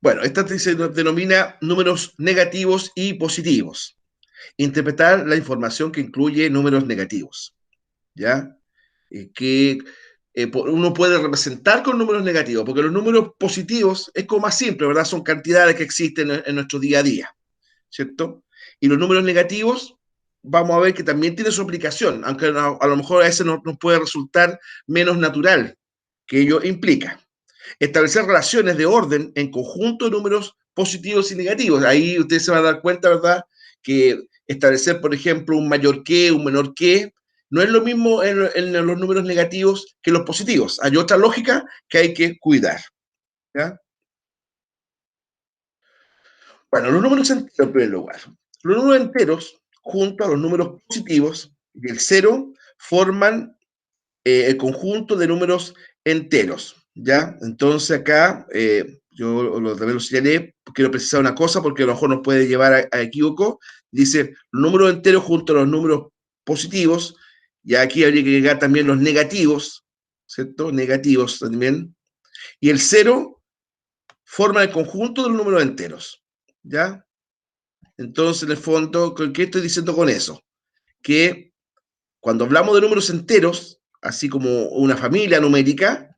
Bueno, esta se denomina números negativos y positivos. Interpretar la información que incluye números negativos, ¿ya? Que uno puede representar con números negativos, porque los números positivos es como más simple, ¿verdad? Son cantidades que existen en nuestro día a día, ¿cierto? Y los números negativos, vamos a ver que también tiene su aplicación, aunque a lo mejor a veces nos puede resultar menos natural que ello implica. Establecer relaciones de orden en conjunto de números positivos y negativos. Ahí usted se va a dar cuenta, ¿verdad? Que establecer, por ejemplo, un mayor que, un menor que, no es lo mismo en los números negativos que los positivos. Hay otra lógica que hay que cuidar. ¿Ya? Bueno, los números enteros en primer lugar. Los números enteros, junto a los números positivos y el cero, forman el conjunto de números enteros, ¿ya? Entonces acá, yo también lo señalé, quiero precisar una cosa porque a lo mejor nos puede llevar a equívoco. Dice, los números enteros junto a los números positivos, y aquí habría que agregar también los negativos, ¿cierto? Negativos también. Y el cero forma el conjunto de los números enteros, ¿ya? Entonces, en el fondo, ¿qué estoy diciendo con eso? Que cuando hablamos de números enteros, así como una familia numérica,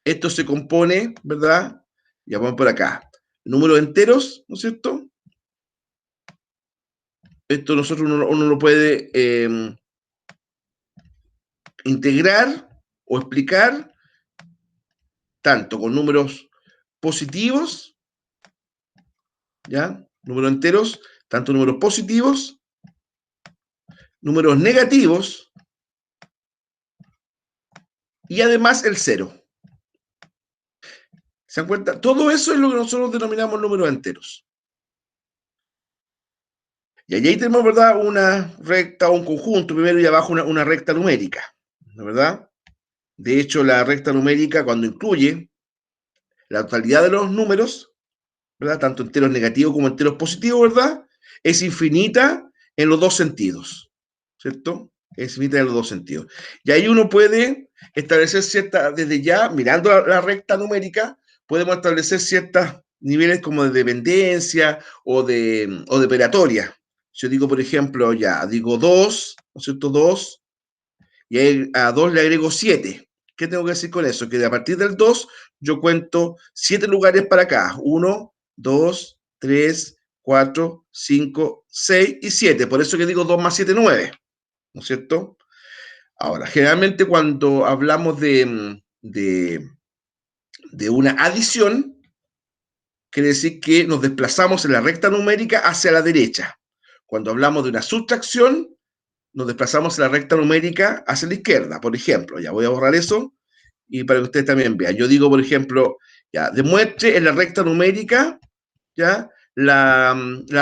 esto se compone, ¿verdad? Ya vamos por acá. Números enteros, ¿no es cierto? Esto nosotros uno lo puede integrar o explicar tanto con números positivos, ¿ya? Números enteros, tanto números positivos, números negativos y además el cero. ¿Se dan cuenta? Todo eso es lo que nosotros denominamos números enteros. Y allí tenemos, ¿verdad? Una recta o un conjunto, primero y abajo una recta numérica, ¿verdad? De hecho, la recta numérica, cuando incluye la totalidad de los números, ¿verdad? Tanto enteros negativos como enteros positivos, ¿verdad? Es infinita en los dos sentidos, ¿cierto? Es infinita en los dos sentidos. Y ahí uno puede establecer ciertas, desde ya, mirando la recta numérica, podemos establecer ciertos niveles como de dependencia o de operatoria. Yo digo, por ejemplo, ya, digo 2, ¿no es cierto? 2, y ahí a 2 le agrego 7. ¿Qué tengo que decir con eso? Que a partir del 2 yo cuento 7 lugares para acá. 1, 2, 3, 4, 5, 6 y 7. Por eso que digo 2 más 7, 9. ¿No es cierto? Ahora, generalmente cuando hablamos de una adición, quiere decir que nos desplazamos en la recta numérica hacia la derecha. Cuando hablamos de una sustracción, nos desplazamos en la recta numérica hacia la izquierda, por ejemplo. Ya voy a borrar eso y para que ustedes también vean. Yo digo, por ejemplo, ya, demuestre en la recta numérica, ya, la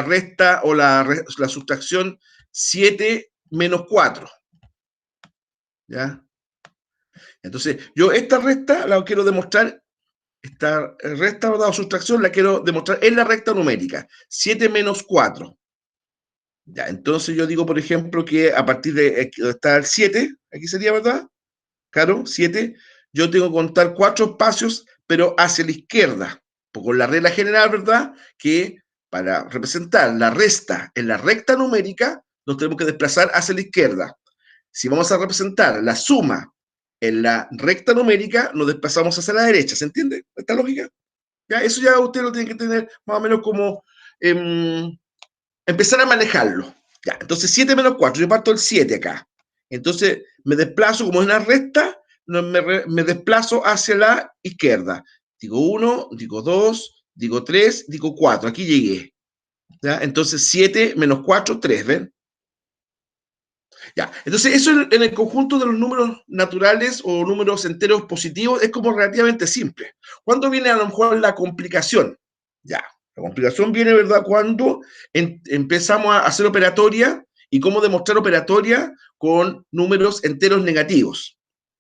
resta o la sustracción 7 menos 4, ya. Entonces, yo esta resta la quiero demostrar, esta resta o sustracción la quiero demostrar en la recta numérica, 7 menos 4. Ya, entonces yo digo, por ejemplo, que a partir de está el 7, aquí sería, ¿verdad? Claro, 7, yo tengo que contar 4 espacios, pero hacia la izquierda, con la regla general, ¿verdad? Que para representar la resta en la recta numérica, nos tenemos que desplazar hacia la izquierda. Si vamos a representar la suma en la recta numérica, nos desplazamos hacia la derecha. ¿Se entiende esta lógica? Ya, eso ya usted lo tiene que tener más o menos como empezar a manejarlo. Ya, entonces 7 menos 4, yo parto el 7 acá. Entonces me desplazo, como es una recta, me desplazo hacia la izquierda. Digo 1, digo 2, digo 3, digo 4. Aquí llegué. ¿Ya? Entonces 7 menos 4, 3, ¿ven? Ya. Entonces eso en el conjunto de los números naturales o números enteros positivos es como relativamente simple. ¿Cuándo viene a lo mejor la complicación? Ya. La complicación viene, ¿verdad? Cuando empezamos a hacer operatoria y cómo demostrar operatoria con números enteros negativos.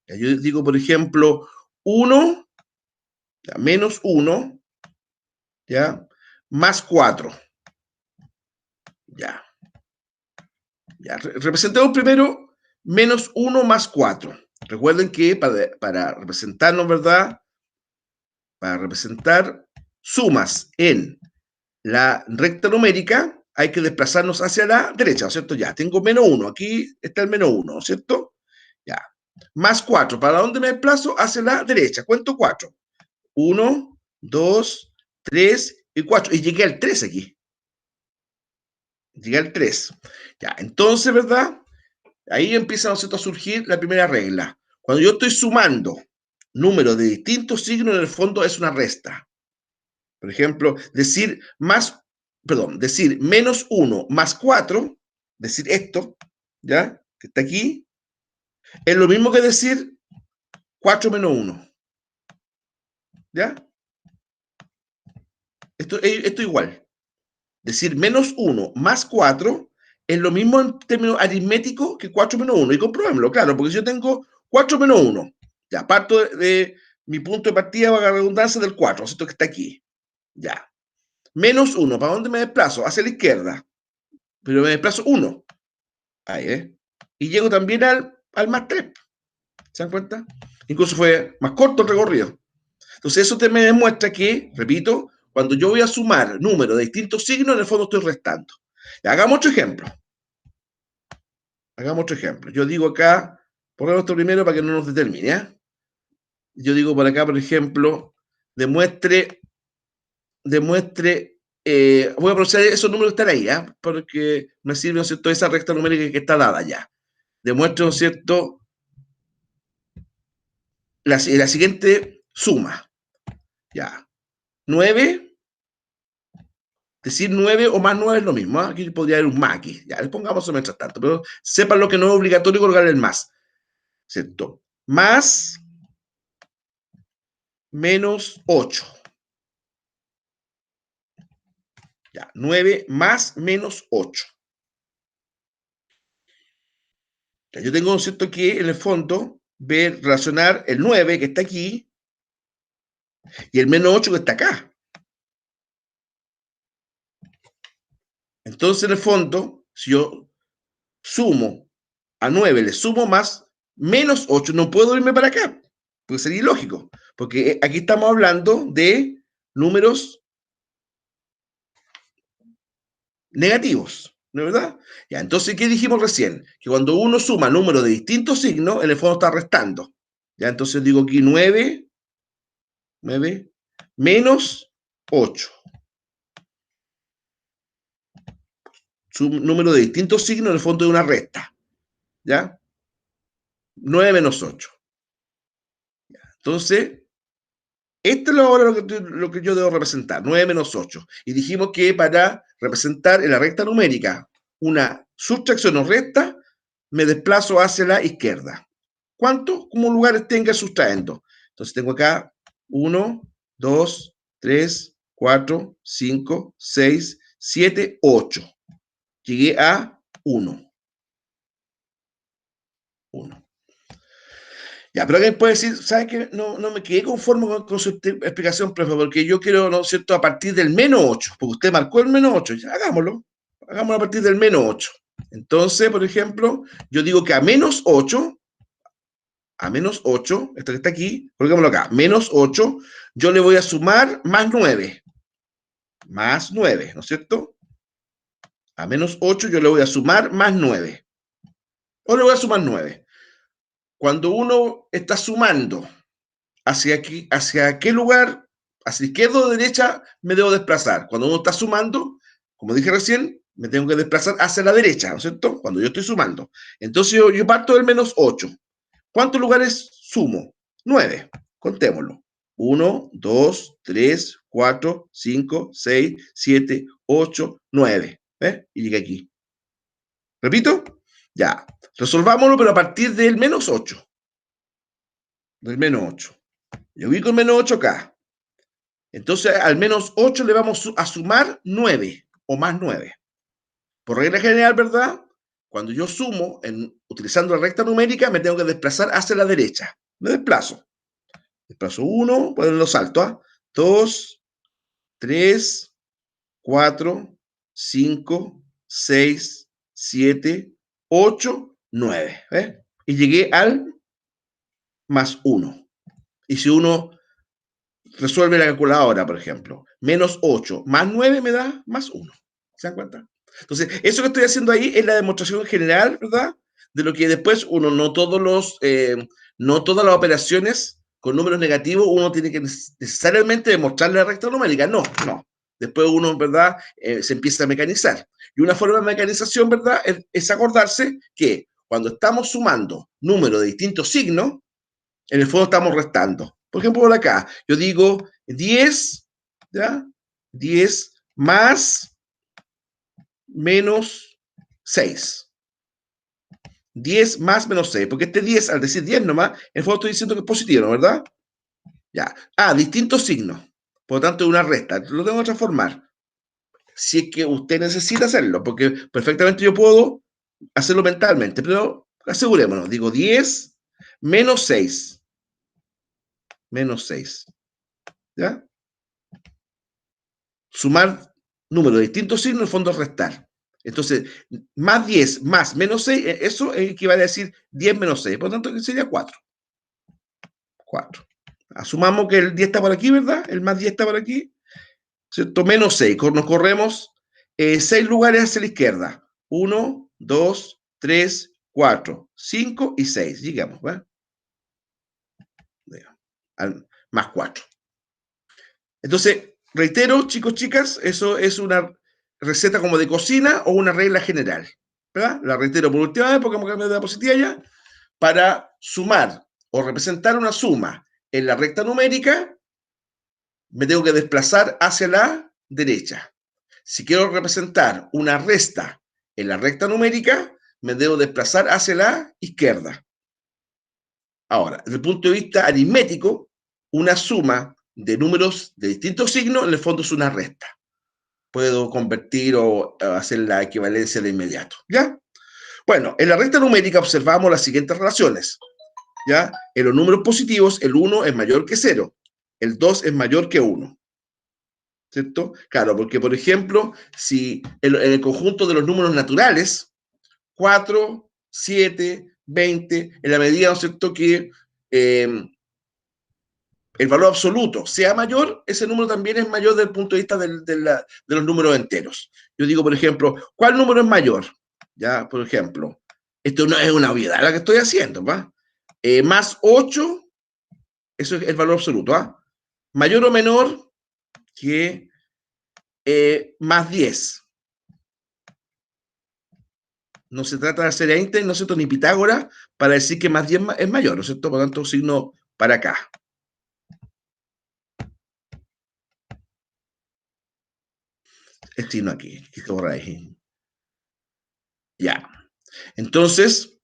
Ya, yo digo, por ejemplo, 1, ya, menos 1, ¿ya? Más 4. Ya. Ya. Representemos primero menos 1 más 4. Recuerden que para representarnos, ¿verdad? Para representar sumas en la recta numérica, hay que desplazarnos hacia la derecha, ¿no es cierto? Ya, tengo menos 1, aquí está el menos 1, ¿no es cierto? Ya. Más 4, ¿para dónde me desplazo? Hacia la derecha, cuento 4. 1, 2, 3 y 4. Y llegué al 3 aquí. Llegué al 3. Ya, entonces, ¿verdad? Ahí empieza, ¿no es cierto?, a surgir la primera regla. Cuando yo estoy sumando números de distintos signos, en el fondo es una resta. Por ejemplo, decir menos 1 más 4, decir esto, ¿ya? Que está aquí, es lo mismo que decir 4 menos 1, ¿ya? Esto igual. Decir menos 1 más 4 es lo mismo en términos aritméticos que 4 menos 1. Y comprobémoslo, claro, porque si yo tengo 4 menos 1, ya parto de mi punto de partida, valga la redundancia, del 4, esto que está aquí. Ya. Menos 1, ¿para dónde me desplazo? Hacia la izquierda. Pero me desplazo 1. Ahí, ¿eh? Y llego también al más 3. ¿Se dan cuenta? Incluso fue más corto el recorrido. Entonces eso te me demuestra que, repito, cuando yo voy a sumar números de distintos signos, en el fondo estoy restando. Hagamos otro ejemplo. Hagamos otro ejemplo. Yo digo acá, ponemos esto primero para que no nos determine. ¿Eh? Yo digo por acá, por ejemplo, demuestre, voy a proceder esos números que están ahí, ¿eh? Porque me sirve, ¿no es cierto?, esa recta numérica que está dada ya. Demuestre, ¿no es cierto?, la siguiente suma. Ya. 9, decir 9 o más 9 es lo mismo. ¿Eh? Aquí podría haber un más aquí. Ya, les pongamos eso mientras tanto. Pero sepan lo que no es obligatorio colocar el más. ¿Cierto? Más menos 8. Ya, 9 más menos 8. Ya, yo tengo, ¿cierto?, que en el fondo ver, relacionar el 9 que está aquí y el menos 8 que está acá. Entonces, en el fondo, si yo sumo a 9, le sumo más menos 8, no puedo irme para acá, porque sería ilógico, porque aquí estamos hablando de números negativos, ¿no es verdad? Ya, entonces, ¿qué dijimos recién? Que cuando uno suma números de distintos signos, en el fondo está restando. Ya, entonces digo aquí 9 menos 8. Número de distintos signos, en el fondo de una resta. ¿Ya? 9 menos 8. Entonces, esto es ahora lo que yo debo representar, 9 menos 8. Y dijimos que para representar en la recta numérica una sustracción o resta, me desplazo hacia la izquierda. ¿Cuántos como lugares tenga sustrayendo? Entonces tengo acá 1, 2, 3, 4, 5, 6, 7, 8. Llegué a 1. 1. Ya, pero alguien puede decir, ¿sabes qué? No me quedé conforme con su explicación, profe, porque yo quiero, ¿no es cierto?, a partir del menos 8, porque usted marcó el menos 8. Ya, hagámoslo. Hagámoslo a partir del menos 8. Entonces, por ejemplo, yo digo que a menos 8, esto que está aquí, colocémoslo acá, menos 8, yo le voy a sumar más 9. Más 9, ¿no es cierto? A menos 8 yo le voy a sumar más 9. O le voy a sumar 9. Cuando uno está sumando, ¿hacia qué lugar? ¿Hacia izquierda o derecha me debo desplazar? Cuando uno está sumando, como dije recién, me tengo que desplazar hacia la derecha, ¿no es cierto? Cuando yo estoy sumando. Entonces yo parto del menos 8. ¿Cuántos lugares sumo? 9. Contémoslo. 1, 2, 3, 4, 5, 6, 7, 8, 9. ¿Ves? Y llegué aquí. ¿Repito? Ya. Resolvámoslo, pero a partir del menos 8. Del menos 8. Yo ubico el menos 8 acá. Entonces, al menos 8 le vamos a sumar 9 o más 9. Por regla general, ¿verdad? Cuando yo sumo, utilizando la recta numérica, me tengo que desplazar hacia la derecha. Me desplazo. Desplazo 1, ponerlo salto, ¿ah? 2, 3, 4, 5, 6, 7, 8, 9. ¿Ves? Y llegué al más 1. Y si uno resuelve la calculadora, por ejemplo. Menos 8 más 9 me da más 1. ¿Se dan cuenta? Entonces, eso que estoy haciendo ahí es la demostración general, ¿verdad? De lo que después uno, no todas las operaciones con números negativos, uno tiene que necesariamente demostrarle la recta numérica. No, no. Después uno, ¿verdad? Se empieza a mecanizar. Y una forma de mecanización, ¿verdad? Es acordarse que cuando estamos sumando números de distintos signos, en el fondo estamos restando. Por ejemplo, por acá, yo digo 10, ¿ya? 10 más menos 6. 10 más menos 6, porque este 10, al decir 10 nomás, en el fondo estoy diciendo que es positivo, ¿no? ¿Verdad? Ya. Ah, distintos signos. Por lo tanto, es una resta. Lo tengo que transformar. Si es que usted necesita hacerlo, porque perfectamente yo puedo hacerlo mentalmente, pero asegurémonos. Digo 10 menos 6. Menos 6. ¿Ya? Sumar números de distintos signos, en el fondo es restar. Entonces, más 10 más menos 6, eso equivale a decir 10 menos 6. Por lo tanto, sería 4. 4. Asumamos que el 10 está por aquí, ¿verdad? El más 10 está por aquí. ¿Cierto? Menos 6. Nos corremos 6 lugares hacia la izquierda. 1, 2, 3, 4, 5 y 6. Llegamos, ¿verdad? Más 4. Entonces, reitero, chicos, chicas, eso es una receta como de cocina o una regla general. ¿Verdad? La reitero por última vez porque hemos cambiado de diapositiva ya. Para sumar o representar una suma en la recta numérica, me tengo que desplazar hacia la derecha. Si quiero representar una resta en la recta numérica, me debo desplazar hacia la izquierda. Ahora, desde el punto de vista aritmético, una suma de números de distintos signos, en el fondo es una resta. Puedo convertir o hacer la equivalencia de inmediato. ¿Ya? Bueno, en la recta numérica observamos las siguientes relaciones. ¿Ya? En los números positivos, el 1 es mayor que 0. El 2 es mayor que 1. ¿Cierto? Claro, porque, por ejemplo, si en el conjunto de los números naturales, 4, 7, 20, en la medida, ¿no es cierto?, que el valor absoluto sea mayor, ese número también es mayor desde el punto de vista de los números enteros. Yo digo, por ejemplo, ¿cuál número es mayor? Ya, por ejemplo, esto no es una obviedad la que estoy haciendo, ¿va? Más 8, eso es el valor absoluto, ¿ah? Mayor o menor que más 10. No se trata de hacer Einstein, ¿no es cierto?, ni Pitágoras, para decir que más 10 es mayor, ¿no es cierto? Por lo tanto, signo para acá. El signo aquí, que borra ahí. Ya. Entonces,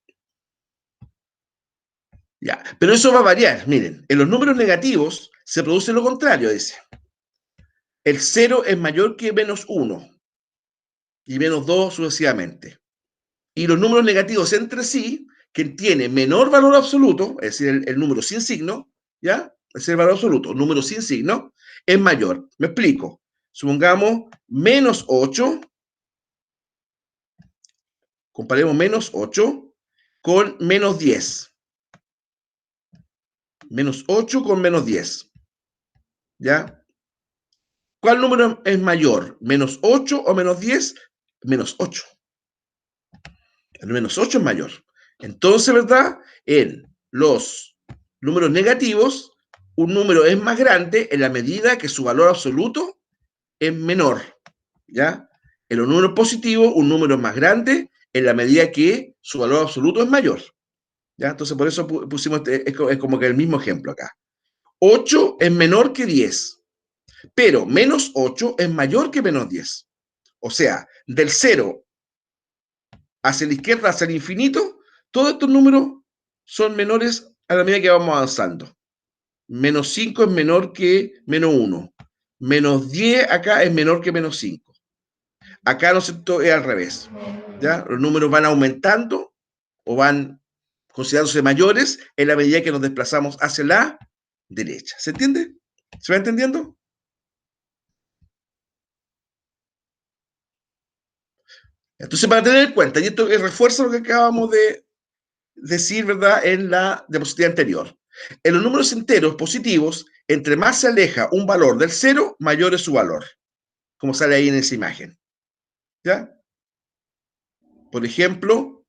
ya. Pero eso va a variar. Miren, en los números negativos se produce lo contrario, dice. El 0 es mayor que menos 1 y menos 2 sucesivamente. Y los números negativos entre sí, que tiene menor valor absoluto, es decir, el número sin signo, ¿ya? Es el valor absoluto, número sin signo, es mayor. Me explico. Supongamos menos 8, comparemos menos 8 con menos 10. Menos 8 con menos 10. ¿Ya? ¿Cuál número es mayor? ¿Menos 8 o menos 10? Menos 8. El menos 8 es mayor. Entonces, ¿verdad? En los números negativos, un número es más grande en la medida que su valor absoluto es menor. ¿Ya? En los números positivos, un número es más grande en la medida que su valor absoluto es mayor. ¿Ya? Entonces, por eso pusimos, es como que el mismo ejemplo acá. 8 es menor que 10, pero menos 8 es mayor que menos 10. O sea, del 0 hacia la izquierda, hacia el infinito, todos estos números son menores a la medida que vamos avanzando. Menos 5 es menor que menos 1. Menos 10 acá es menor que menos 5. Acá, ¿no es cierto?, es al revés. ¿Ya? Los números van aumentando o van considerándose mayores en la medida que nos desplazamos hacia la derecha. ¿Se entiende? ¿Se va entendiendo? Entonces, para tener en cuenta, y esto refuerza lo que acabamos de decir, ¿verdad?, en la diapositiva anterior. En los números enteros positivos, Entre más se aleja un valor del 0, mayor es su valor, como sale ahí en esa imagen. ¿Ya? Por ejemplo,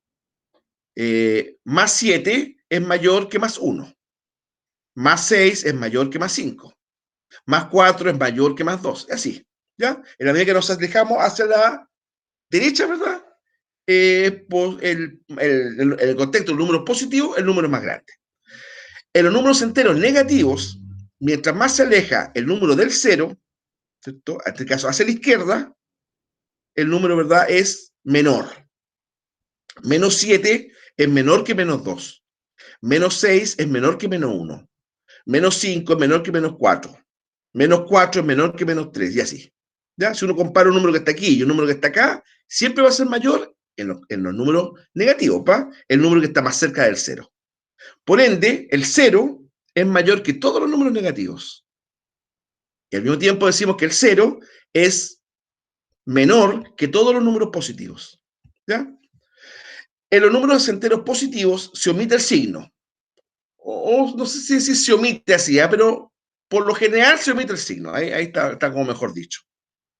más 7 es mayor que más 1. Más 6 es mayor que más 5. Más 4 es mayor que más 2. Así. ¿Ya? En la medida que nos alejamos hacia la derecha, ¿verdad? Por el contexto del número positivo, el número es más grande. En los números enteros negativos, mientras más se aleja el número del 0, ¿cierto? En este caso hacia la izquierda, el número, ¿verdad?, es menor. Menos 7 es menor que menos 2. Menos 6 es menor que menos 1. Menos 5 es menor que menos 4. Menos 4 es menor que menos 3, y así. ¿Ya? Si uno compara un número que está aquí y un número que está acá, siempre va a ser mayor en los números negativos, ¿pa? El número que está más cerca del 0. Por ende, el 0 es mayor que todos los números negativos. Y al mismo tiempo decimos que el 0 es menor que todos los números positivos. ¿Ya? En los números enteros positivos se omite el signo. O no sé si se omite así, ¿eh? Pero por lo general se omite el signo. Ahí está como mejor dicho.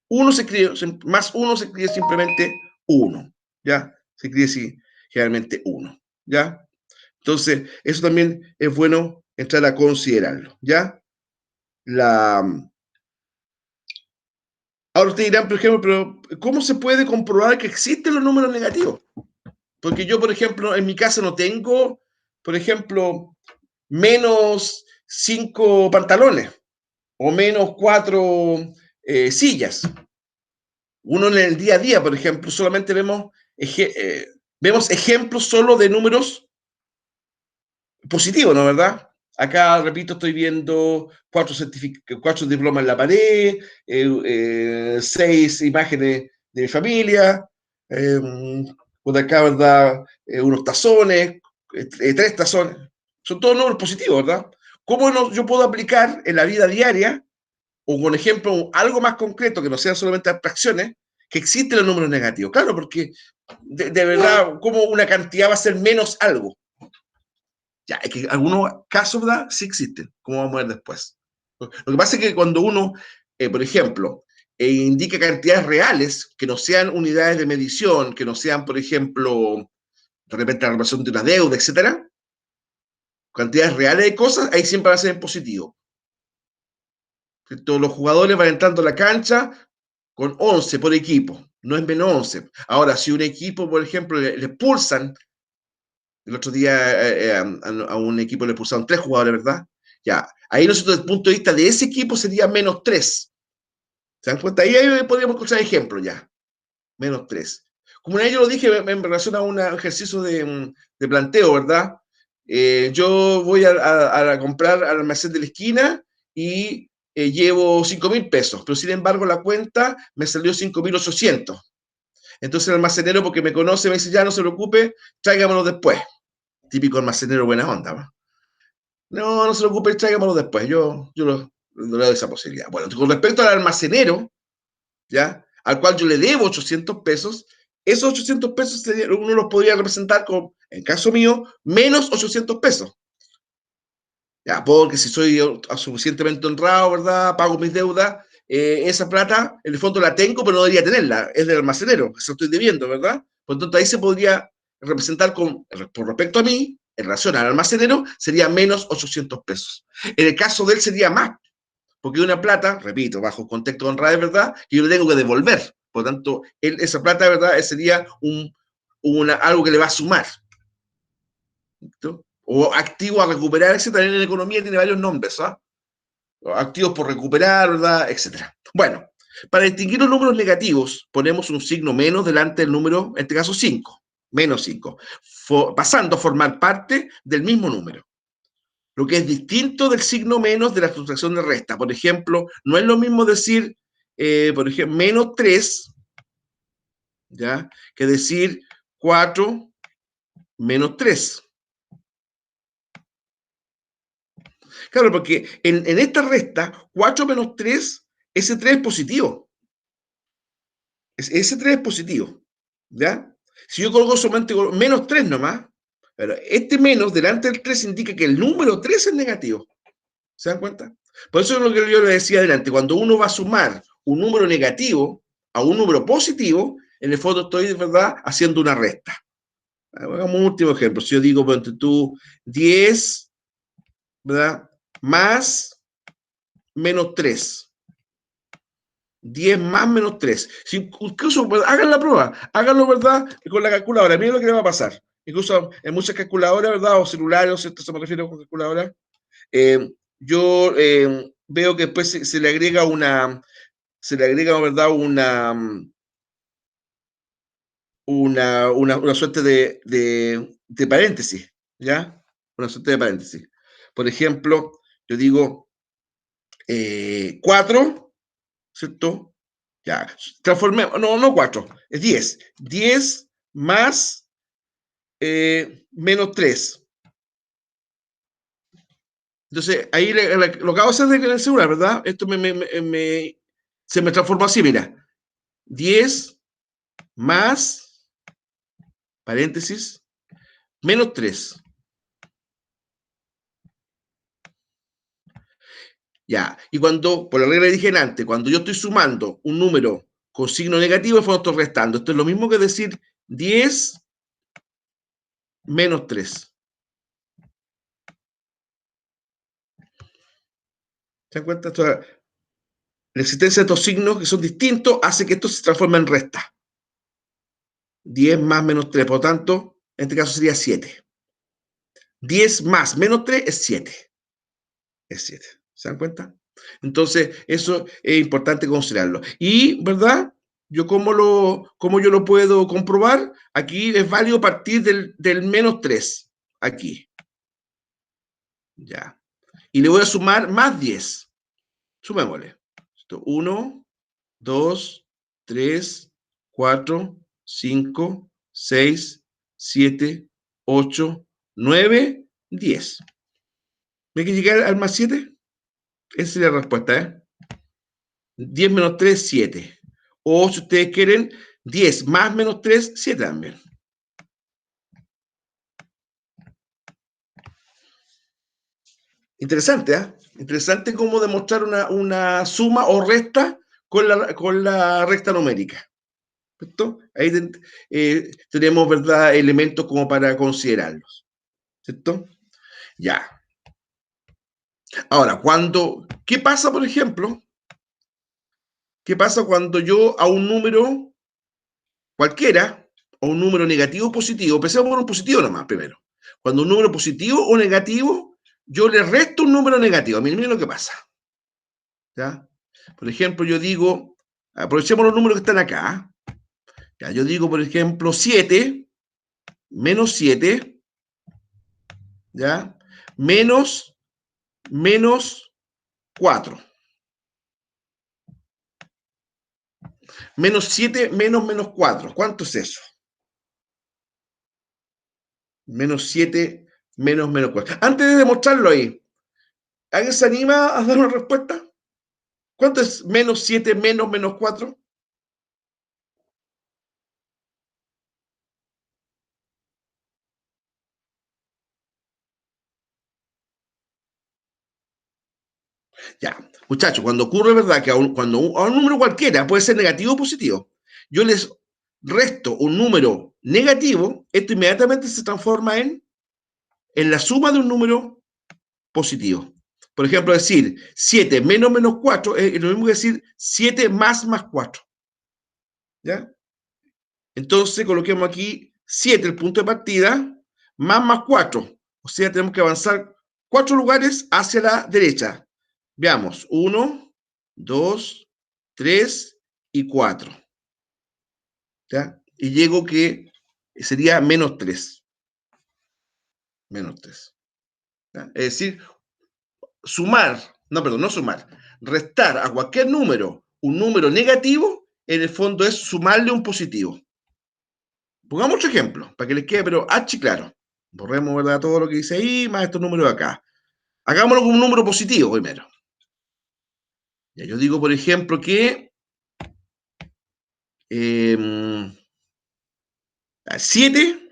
Uno se escribe, más uno se escribe simplemente 1. ¿Ya? Se escribe así, generalmente 1. ¿Ya? Entonces, eso también es bueno entrar a considerarlo. ¿Ya? Ahora ustedes dirán, por ejemplo, pero ¿cómo se puede comprobar que existen los números negativos? Porque yo, por ejemplo, en mi casa no tengo, por ejemplo, menos 5 pantalones o menos 4 sillas. Uno en el día a día, por ejemplo, solamente vemos ejemplos solo de números positivos, ¿no? ¿Verdad? Acá, repito, estoy viendo 4 diplomas en la pared, 6 imágenes de mi familia, eh, por acá, ¿verdad? Unos tazones, 3 tazones. Son todos números positivos, ¿verdad? ¿Cómo yo puedo aplicar en la vida diaria, o con ejemplo, algo más concreto, que no sean solamente abstracciones, que existen los números negativos? Claro, porque de verdad, ¿cómo una cantidad va a ser menos algo? Ya, es que algunos casos, ¿verdad?, sí existen, como vamos a ver después. Lo que pasa es que cuando uno, por ejemplo, indica cantidades reales, que no sean unidades de medición, que no sean, por ejemplo, de repente la relación de una deuda, etcétera, cantidades reales de cosas, ahí siempre va a ser en positivo. Todos los jugadores van entrando a la cancha con 11 por equipo, no es menos 11. Ahora, si un equipo, por ejemplo, le expulsan, el otro día a un equipo le expulsaron 3 jugadores, ¿verdad? Ya, ahí nosotros desde el punto de vista de ese equipo sería menos 3. ¿Se dan cuenta? Ahí podríamos encontrar ejemplos ya. Menos 3. Como yo lo dije en relación a un ejercicio de planteo, ¿verdad? Yo voy a comprar al almacén de la esquina y llevo 5.000 pesos, pero sin embargo la cuenta me salió 5.800. Entonces el almacenero, porque me conoce, me dice, ya no se preocupe, tráigamelo después. Típico almacenero buena onda, ¿no? No se preocupe, tráigamelo después. Yo le doy esa posibilidad. Bueno, con respecto al almacenero, ¿ya?, al cual yo le debo 800 pesos, esos 800 pesos uno los podría representar con, en caso mío, menos 800 pesos. Ya, porque si soy suficientemente honrado, ¿verdad?, pago mis deudas, esa plata, en el fondo la tengo, pero no debería tenerla, es del almacenero, eso estoy debiendo, ¿verdad? Por lo tanto, ahí se podría representar por respecto a mí, en relación al almacenero, sería menos 800 pesos. En el caso de él sería más, porque una plata, repito, bajo contexto de honradez, ¿verdad?, que yo le tengo que devolver. Por lo tanto, esa plata, ¿verdad?, sería algo que le va a sumar. ¿Listo? O activo a recuperar, etcétera. En la economía tiene varios nombres, ¿ah? Activos por recuperar, ¿verdad?, etcétera. Bueno, para distinguir los números negativos, ponemos un signo menos delante del número, en este caso 5, menos 5, pasando a formar parte del mismo número. Lo que es distinto del signo menos de la sustracción de resta. Por ejemplo, no es lo mismo decir, por ejemplo, menos 3, ¿ya?, que decir 4 menos 3. Claro, porque en esta resta, 4 menos 3, ese 3 es positivo. Ese 3 es positivo, ¿ya? Si yo coloco solamente menos 3 nomás, pero este menos delante del 3 indica que el número 3 es negativo. ¿Se dan cuenta? Por eso es lo que yo le decía adelante. Cuando uno va a sumar un número negativo a un número positivo, en el fondo estoy, de verdad, haciendo una resta. Hagamos un último ejemplo. Si yo digo, ponte tú, 10, ¿verdad? Más menos 3. 10 más menos 3. Si, incluso, pues, hagan la prueba, háganlo, ¿verdad? Con la calculadora. Miren lo que le va a pasar. Incluso en muchas calculadoras, ¿verdad? O celulares, ¿cierto? Se me refiere con calculadora. Yo veo que después se le agrega ¿verdad? Una suerte de paréntesis, ¿ya? Una suerte de paréntesis. Por ejemplo, yo digo 4, ¿cierto? Ya, transformé, no 4, es 10. 10 más menos 3. Entonces, ahí lo que acabo de hacer de el celular, ¿verdad? Esto se me transformó así, mira. 10 más, paréntesis, menos 3. Ya, y cuando, por la regla que dije antes, cuando yo estoy sumando un número con signo negativo, en fondo estoy restando. Esto es lo mismo que decir 10 menos 3. ¿Se dan cuenta? La existencia de estos signos que son distintos hace que esto se transforme en resta. 10 más menos 3, por lo tanto, en este caso sería 7. 10 más menos 3 es 7. Es 7. ¿Se dan cuenta? Entonces, eso es importante considerarlo. Y, ¿verdad? ¿Cómo yo lo puedo comprobar? Aquí es válido partir del menos 3. Aquí. Ya. Y le voy a sumar más 10. Sumémosle. 1, 2, 3, 4, 5, 6, 7, 8, 9, 10. ¿Ve que llegar al más 7? Esa sería la respuesta, ¿eh? 10 menos 3, 7. O si ustedes quieren, 10 más menos 3, 7 también. Interesante, ¿eh? Interesante cómo demostrar una suma o resta con la recta numérica. ¿Cierto? Ahí tenemos, ¿verdad?, elementos como para considerarlos. ¿Cierto? Ya. Ahora, ¿qué pasa, por ejemplo? ¿Qué pasa cuando yo a un número cualquiera, o un número negativo o positivo, empecemos por un positivo nomás primero. Cuando un número positivo o negativo, yo le resto un número negativo. Miren lo que pasa. ¿Ya? Por ejemplo, yo digo, aprovechemos los números que están acá. ¿Ya? Yo digo, por ejemplo, 7 menos 7, ¿ya? Menos 4. Menos 7 menos 4. ¿Cuánto es eso? Menos 7 menos 4. Antes de demostrarlo ahí, ¿alguien se anima a dar una respuesta? ¿Cuánto es menos 7 menos 4? Ya, muchachos, cuando ocurre, ¿verdad? Que a un número cualquiera puede ser negativo o positivo, yo les resto un número negativo, esto inmediatamente se transforma en la suma de un número positivo. Por ejemplo, decir 7 menos 4 es lo mismo que decir 7 más 4. ¿Ya? Entonces coloquemos aquí 7, el punto de partida, más 4. O sea, tenemos que avanzar 4 lugares hacia la derecha. Veamos, 1, 2, 3 y 4. ¿Ya? Y llego que sería menos 3. Menos 3. ¿Ya? Es decir, no sumar, restar a cualquier número un número negativo, en el fondo es sumarle un positivo. Pongamos otro ejemplo, para que les quede, pero H claro. Borremos, ¿verdad?, todo lo que dice ahí, más estos números de acá. Hagámoslo con un número positivo primero. Ya, yo digo, por ejemplo, que 7,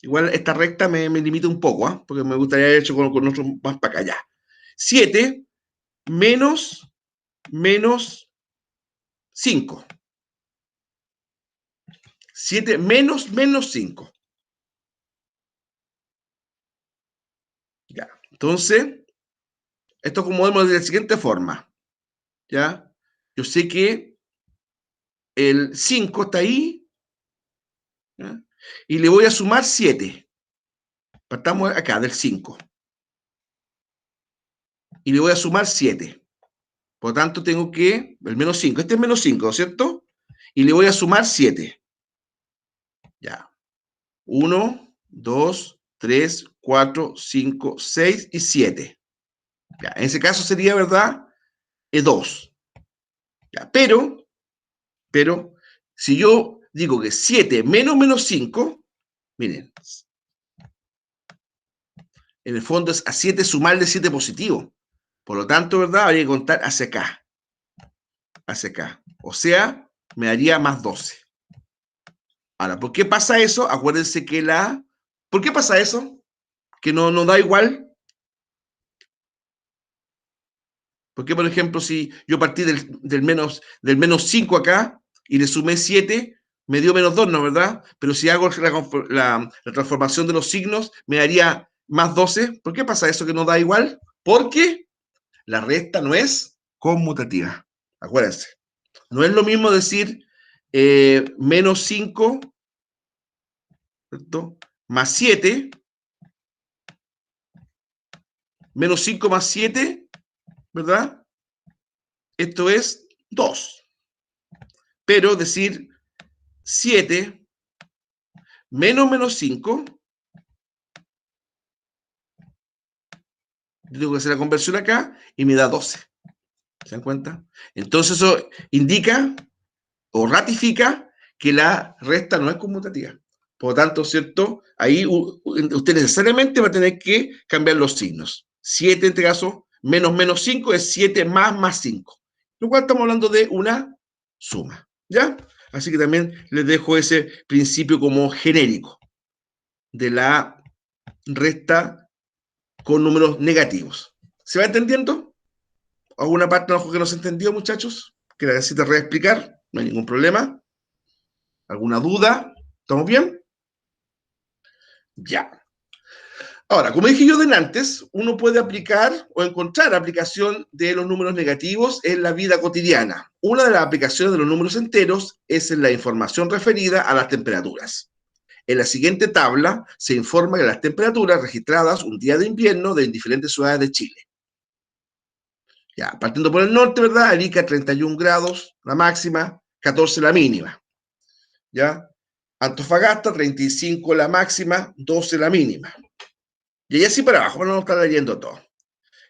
igual esta recta me limita un poco, porque me gustaría haber hecho con otro más para acá. Ya. 7 menos 5. 7 menos 5. Ya. Entonces, esto acomodemos de la siguiente forma. ¿Ya? Yo sé que el 5 está ahí, ¿ya? Y le voy a sumar 7. Partamos acá del 5. Y le voy a sumar 7. Por lo tanto, tengo que, el menos 5, este es menos 5, ¿cierto? Y le voy a sumar 7. Ya. 1, 2, 3, 4, 5, 6 y 7. Ya. En ese caso sería, ¿verdad? 2. Ya. Pero, si yo digo que 7 menos 5, miren, en el fondo es a 7 sumarle 7 positivo. Por lo tanto, ¿verdad? Habría que contar hacia acá. Hacia acá. O sea, me daría más 12. Ahora, ¿por qué pasa eso? Acuérdense que la... ¿Por qué pasa eso? Que no da igual. ¿Por qué, por ejemplo, si yo partí del menos 5 acá y le sumé 7, me dio menos 2, ¿no? ¿Verdad? Pero si hago la transformación de los signos, me daría más 12. ¿Por qué pasa eso que no da igual? Porque la resta no es conmutativa. Acuérdense. No es lo mismo decir menos 5, ¿cierto? Más 7, menos 5 más 7, ¿verdad? Esto es 2. Pero decir 7 menos 5, yo tengo que hacer la conversión acá y me da 12. ¿Se dan cuenta? Entonces eso indica o ratifica que la resta no es conmutativa. Por lo tanto, ¿cierto? Ahí usted necesariamente va a tener que cambiar los signos. 7 en este caso, menos 5 es 7 más 5. Lo cual estamos hablando de una suma. ¿Ya? Así que también les dejo ese principio como genérico de la resta con números negativos. ¿Se va entendiendo? ¿Alguna parte de lo que no se entendió, muchachos? ¿Que la necesita reexplicar? No hay ningún problema. ¿Alguna duda? ¿Estamos bien? Ya. Ahora, como dije yo antes, uno puede aplicar o encontrar aplicación de los números negativos en la vida cotidiana. Una de las aplicaciones de los números enteros es en la información referida a las temperaturas. En la siguiente tabla se informa de las temperaturas registradas un día de invierno de diferentes ciudades de Chile. Ya, partiendo por el norte, ¿verdad? Arica 31 grados, la máxima, 14 la mínima. ¿Ya? Antofagasta 35 la máxima, 12 la mínima. Y así para abajo, no está leyendo todo.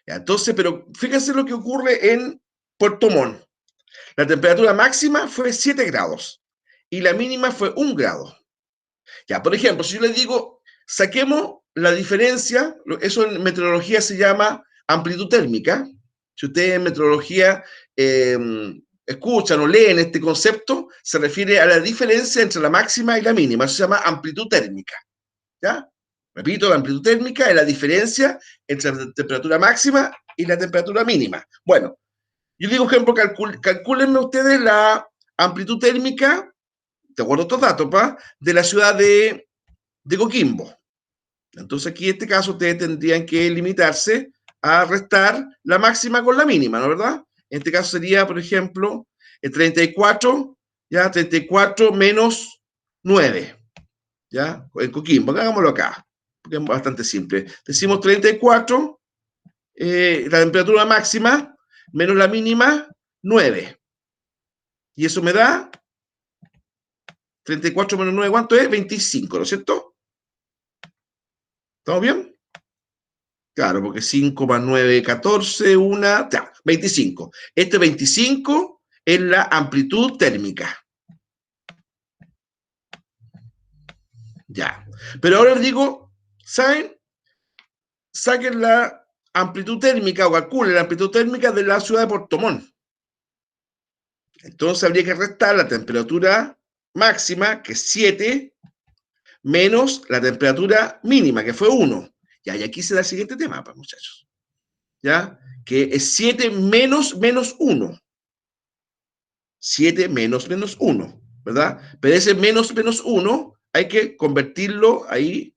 Ya, entonces, pero fíjense lo que ocurre en Puerto Montt. La temperatura máxima fue 7 grados y la mínima fue 1 grado. Ya, por ejemplo, si yo les digo, saquemos la diferencia, eso en meteorología se llama amplitud térmica. Si ustedes en meteorología escuchan o leen este concepto, se refiere a la diferencia entre la máxima y la mínima. Eso se llama amplitud térmica. ¿Ya? Repito, la amplitud térmica es la diferencia entre la temperatura máxima y la temperatura mínima. Bueno, yo digo, ejemplo, calcúlenme ustedes la amplitud térmica, de acuerdo a estos datos, de la ciudad de Coquimbo. Entonces aquí en este caso ustedes tendrían que limitarse a restar la máxima con la mínima, ¿no es verdad? En este caso sería, por ejemplo, el 34, ya, 34 menos 9, ya, en Coquimbo, hagámoslo acá, porque es bastante simple. Decimos 34, la temperatura máxima menos la mínima, 9. Y eso me da 34 menos 9, ¿cuánto es? 25, ¿no es cierto? ¿Estamos bien? Claro, porque 5 más 9, 14, 1, ya, 25. Este 25 es la amplitud térmica. Ya. Pero ahora les digo, ¿saben? Saquen la amplitud térmica o calculen la amplitud térmica de la ciudad de Puerto Montt. Entonces habría que restar la temperatura máxima, que es 7, menos la temperatura mínima, que fue 1. Y aquí se da el siguiente tema, pues, muchachos. ¿ya? Que es 7 menos menos 1. 7 menos menos 1, ¿verdad? Pero ese menos menos 1 hay que convertirlo ahí,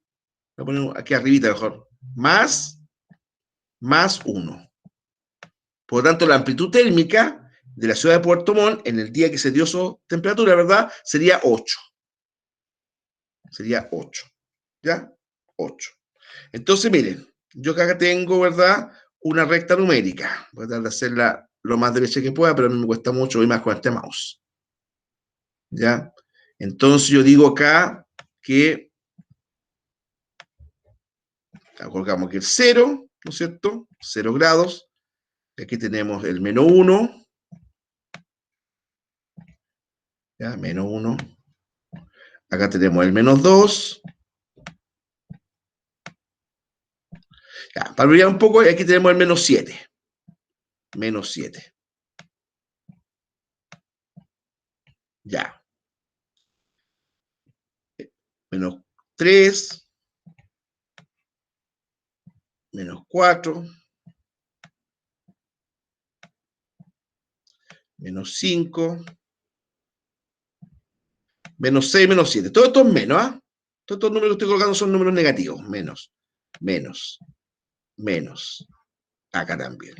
lo ponemos aquí arribita mejor, más 1. Por lo tanto, la amplitud térmica de la ciudad de Puerto Montt en el día que se dio su temperatura, ¿verdad? Sería 8. Sería 8. ¿Ya? 8. Entonces, miren, yo acá tengo, ¿verdad? Una recta numérica. Voy a tratar de hacerla lo más derecha que pueda, pero a mí me cuesta mucho y más con este mouse. ¿Ya? Entonces yo digo acá que colocamos aquí el 0, ¿no es cierto? 0 grados. Aquí tenemos el menos 1. ¿Ya? Menos 1. Acá tenemos el menos 2. Ya, para abreviar un poco, aquí tenemos el menos 7. Menos 7. Ya. Menos 3. Menos 4. Menos 5. Menos 6, menos 7. Todo esto es menos, ¿ah? Todos estos números que estoy colocando son números negativos. Menos, menos, menos. Acá también.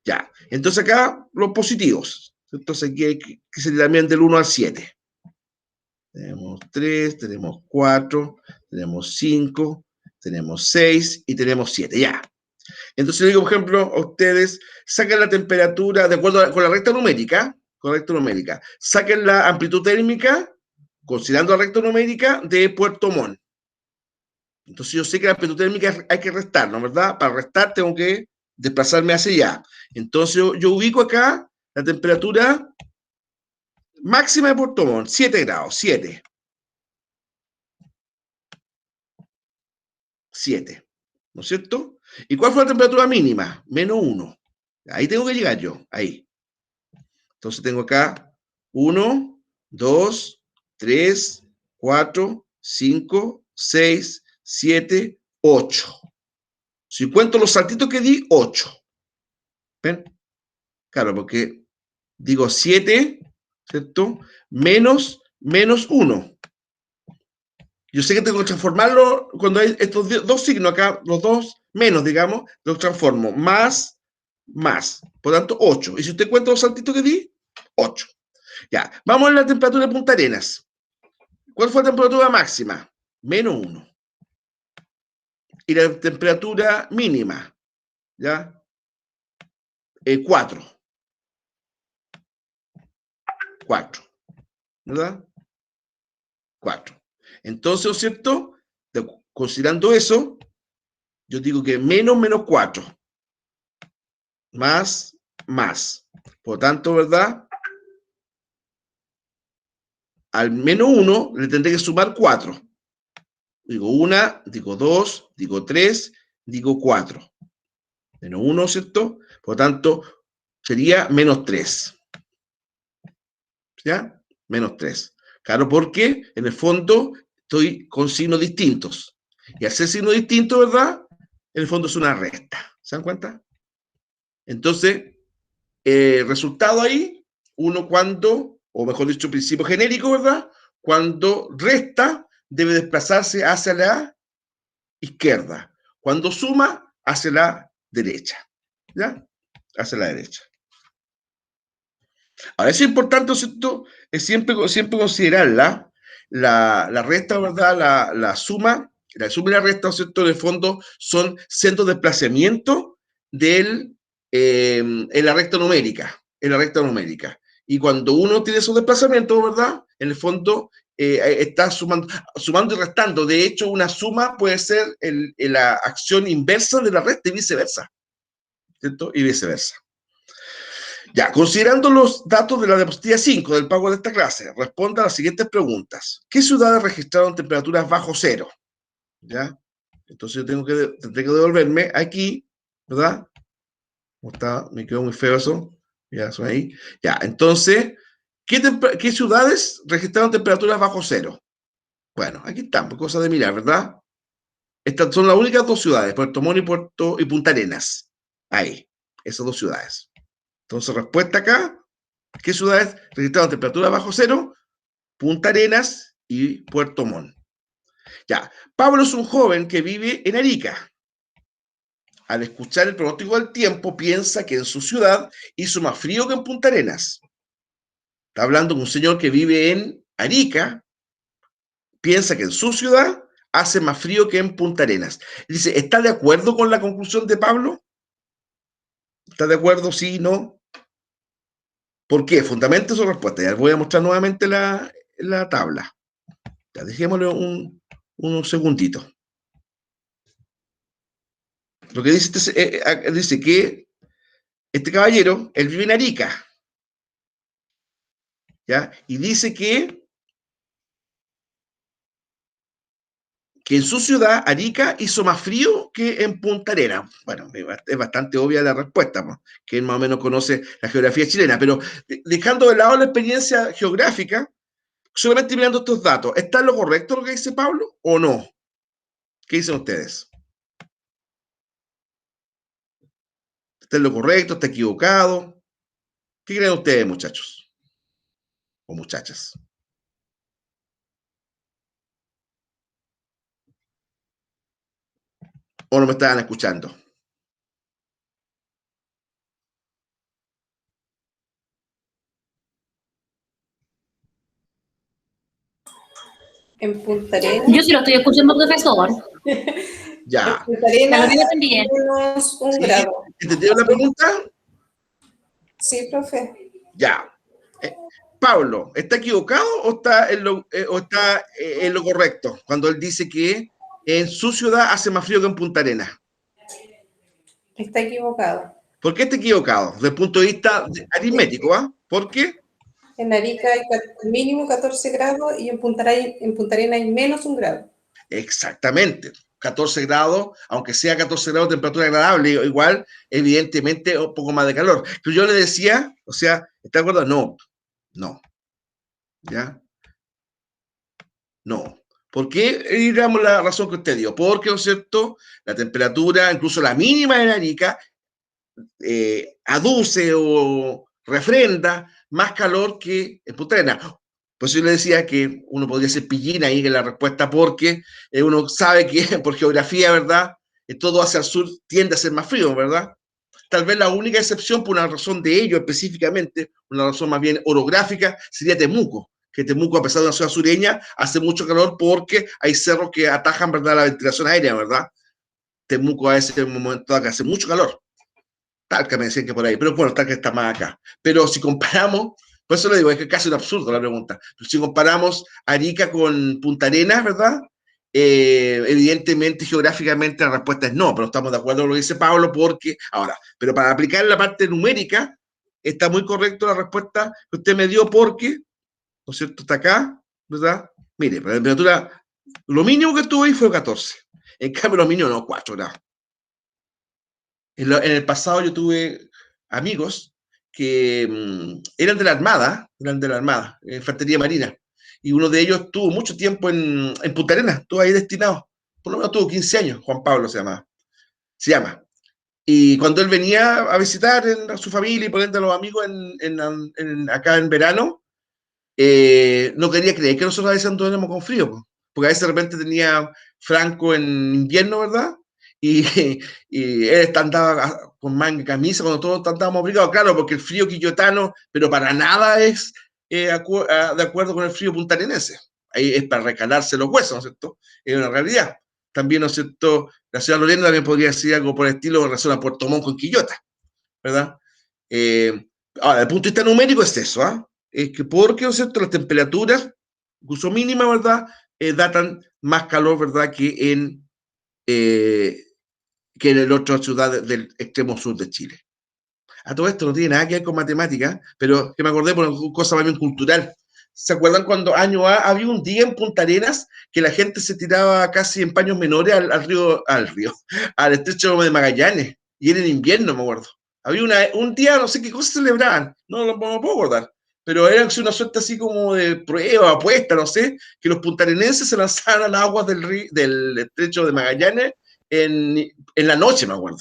Ya. Entonces acá los positivos. Entonces aquí hay que sería también del 1 al 7. Tenemos 3, tenemos 4, tenemos 5, tenemos 6 y tenemos 7. Ya. Entonces le digo, por ejemplo, a ustedes, saquen la temperatura de acuerdo con la recta numérica, saquen la amplitud térmica, considerando la recta numérica, de Puerto Montt. Entonces yo sé que la amplitud térmica hay que restar, ¿no? ¿Verdad? Para restar tengo que desplazarme hacia allá. Entonces yo ubico acá la temperatura máxima de Puerto Montt, 7 grados, 7. 7, ¿no es cierto? ¿Y cuál fue la temperatura mínima? Menos 1. Ahí tengo que llegar yo, ahí. Entonces tengo acá 1, 2, 3, 4, 5, 6, 7, 8. Si cuento los saltitos que di, 8. ¿Ven? Claro, porque digo 7, ¿cierto? Menos 1. Yo sé que tengo que transformarlo cuando hay estos dos signos acá, los dos menos, digamos, los transformo. Más. Por tanto, 8. Y si usted cuenta los saltitos que di, 8. Ya, vamos a la temperatura de Punta Arenas. ¿Cuál fue la temperatura máxima? Menos 1. Y la temperatura mínima, ¿ya? 4. 4. ¿Verdad? 4. Entonces, ¿no es cierto? Considerando eso, yo digo que menos 4. Más. Por tanto, ¿verdad? Al menos 1 le tendré que sumar 4. Digo 1, digo 2, digo 3, digo 4. Menos 1, ¿cierto? Por tanto, sería menos 3. ¿Ya? Menos 3. Claro, porque en el fondo estoy con signos distintos. Y al ser signos distintos, ¿verdad? En el fondo es una resta. ¿Se dan cuenta? Entonces, resultado ahí, uno cuando, o mejor dicho, principio genérico, ¿verdad? Cuando resta, debe desplazarse hacia la izquierda. Cuando suma, hacia la derecha. ¿Ya? Hacia la derecha. Ahora, es importante, ¿cierto? Es siempre considerar la resta, ¿verdad? La suma y la resta, ¿cierto? En el fondo son centros de desplazamiento en la recta numérica. Y cuando uno tiene esos desplazamientos, ¿verdad? En el fondo está sumando y restando. De hecho, una suma puede ser la acción inversa de la resta y viceversa. ¿Cierto? Y viceversa. Ya, considerando los datos de la diapositiva 5 del pago de esta clase, responda a las siguientes preguntas. ¿Qué ciudades registraron temperaturas bajo cero? ¿Ya? Entonces yo tendré que devolverme aquí, ¿verdad? Me quedó muy feo eso. Ya, son ahí. Ya, entonces, ¿qué ciudades registraron temperaturas bajo cero? Bueno, aquí están, por cosa de mirar, ¿verdad? Estas son las únicas dos ciudades, Puerto Montt y Punta Arenas. Ahí, esas dos ciudades. Entonces, respuesta acá, ¿qué ciudades registraron temperatura bajo cero? Punta Arenas y Puerto Montt. Ya, Pablo es un joven que vive en Arica. Al escuchar el pronóstico del tiempo, piensa que en su ciudad hizo más frío que en Punta Arenas. Está hablando de un señor que vive en Arica, piensa que en su ciudad hace más frío que en Punta Arenas. Dice, ¿está de acuerdo con la conclusión de Pablo? ¿Está de acuerdo? Sí, no. ¿Por qué? Fundamenta su respuesta. Ya voy a mostrar nuevamente la tabla. Ya, dejémosle unos segunditos. Lo que dice que este caballero, él vive en Arica, ¿ya? Y dice que en su ciudad, Arica, hizo más frío que en Punta Arenas. Bueno, es bastante obvia la respuesta, ¿no? Que él más o menos conoce la geografía chilena, pero dejando de lado la experiencia geográfica, solamente mirando estos datos, ¿está en lo correcto lo que dice Pablo o no? ¿Qué dicen ustedes? ¿Está en lo correcto? ¿Está equivocado? ¿Qué creen ustedes, muchachos? O muchachas. ¿O no me estaban escuchando? En Punta Arenas. Yo sí lo estoy escuchando, profesor. Ya. En Punta Arenas también. menos un ¿Sí? grado. ¿Entendieron la pregunta? Sí, profe. Ya. Pablo, ¿está equivocado o está en lo correcto cuando él dice que en su ciudad hace más frío que en Punta Arenas? Está equivocado. ¿Por qué está equivocado? Desde el punto de vista aritmético, ¿ah? ¿Por qué? En Arica hay mínimo 14 grados y en Punta Arenas hay menos un grado. Exactamente. 14 grados, aunque sea 14 grados de temperatura agradable, igual, evidentemente, un poco más de calor. Pero yo le decía, o sea, ¿está de acuerdo? No, no. ¿Ya? No. ¿Por qué? Digamos la razón que usted dio. Porque, ¿no es cierto? La temperatura, incluso la mínima en Arica, aduce o refrenda más calor que en Punta Arenas. Pues yo le decía que uno podría ser pillín ahí en la respuesta porque uno sabe que por geografía, ¿verdad? Todo hacia el sur tiende a ser más frío, ¿verdad? Tal vez la única excepción por una razón de ello específicamente, una razón más bien orográfica, sería Temuco, que Temuco, a pesar de una ciudad sureña, hace mucho calor porque hay cerros que atajan, ¿verdad?, la ventilación aérea, ¿verdad? Temuco a ese momento hace mucho calor. Talca me decían que por ahí, pero bueno, Talca está más acá. Pero si comparamos, por eso le digo, es que es casi un absurdo la pregunta. Pero si comparamos Arica con Punta Arenas, ¿verdad? Evidentemente, geográficamente, la respuesta es no, pero estamos de acuerdo con lo que dice Pablo, porque ahora, pero para aplicar la parte numérica, está muy correcto la respuesta que usted me dio, porque, ¿no es cierto? Está acá, ¿verdad? Mire, la temperatura, lo mínimo que estuvo ahí fue 14. En cambio, lo mínimo no, 4 grados. En el pasado yo tuve amigos que eran de la Armada, Infantería Marina, y uno de ellos tuvo mucho tiempo en Punta Arenas, estuvo ahí destinado, por lo menos tuvo 15 años, Juan Pablo se llama. Y cuando él venía a visitar a su familia y por ende a los amigos acá en verano, no quería creer que nosotros a veces andábamos con frío, porque a veces de repente tenía Franco en invierno, ¿verdad? Y, y él andaba con manga y camisa cuando todos andábamos obligados, claro, porque el frío quillotano, pero para nada es de acuerdo con el frío puntarenense. Ahí es para recalarse los huesos, ¿no es cierto? Es una realidad. También, ¿no es cierto? La ciudad Lorena también podría ser algo por el estilo en relación a Puerto Montt con Quillota, ¿verdad? Ahora, desde el punto de vista numérico es eso, ¿ah? Es que porque, ¿no es cierto?, las temperaturas, incluso mínimas, ¿verdad?, datan más calor, ¿verdad?, que en el otro ciudad del extremo sur de Chile. A todo esto no tiene nada que ver con matemáticas, pero que me acordé por una cosa más bien cultural. ¿Se acuerdan cuando año A había un día en Punta Arenas que la gente se tiraba casi en paños menores al estrecho de Magallanes? Y era en invierno, me acuerdo. Había un día, no sé qué cosas celebraban, no puedo acordar, pero era una suerte así como de prueba, apuesta, no sé, que los puntarenenses se lanzaban a las aguas del estrecho de Magallanes en la noche, me acuerdo.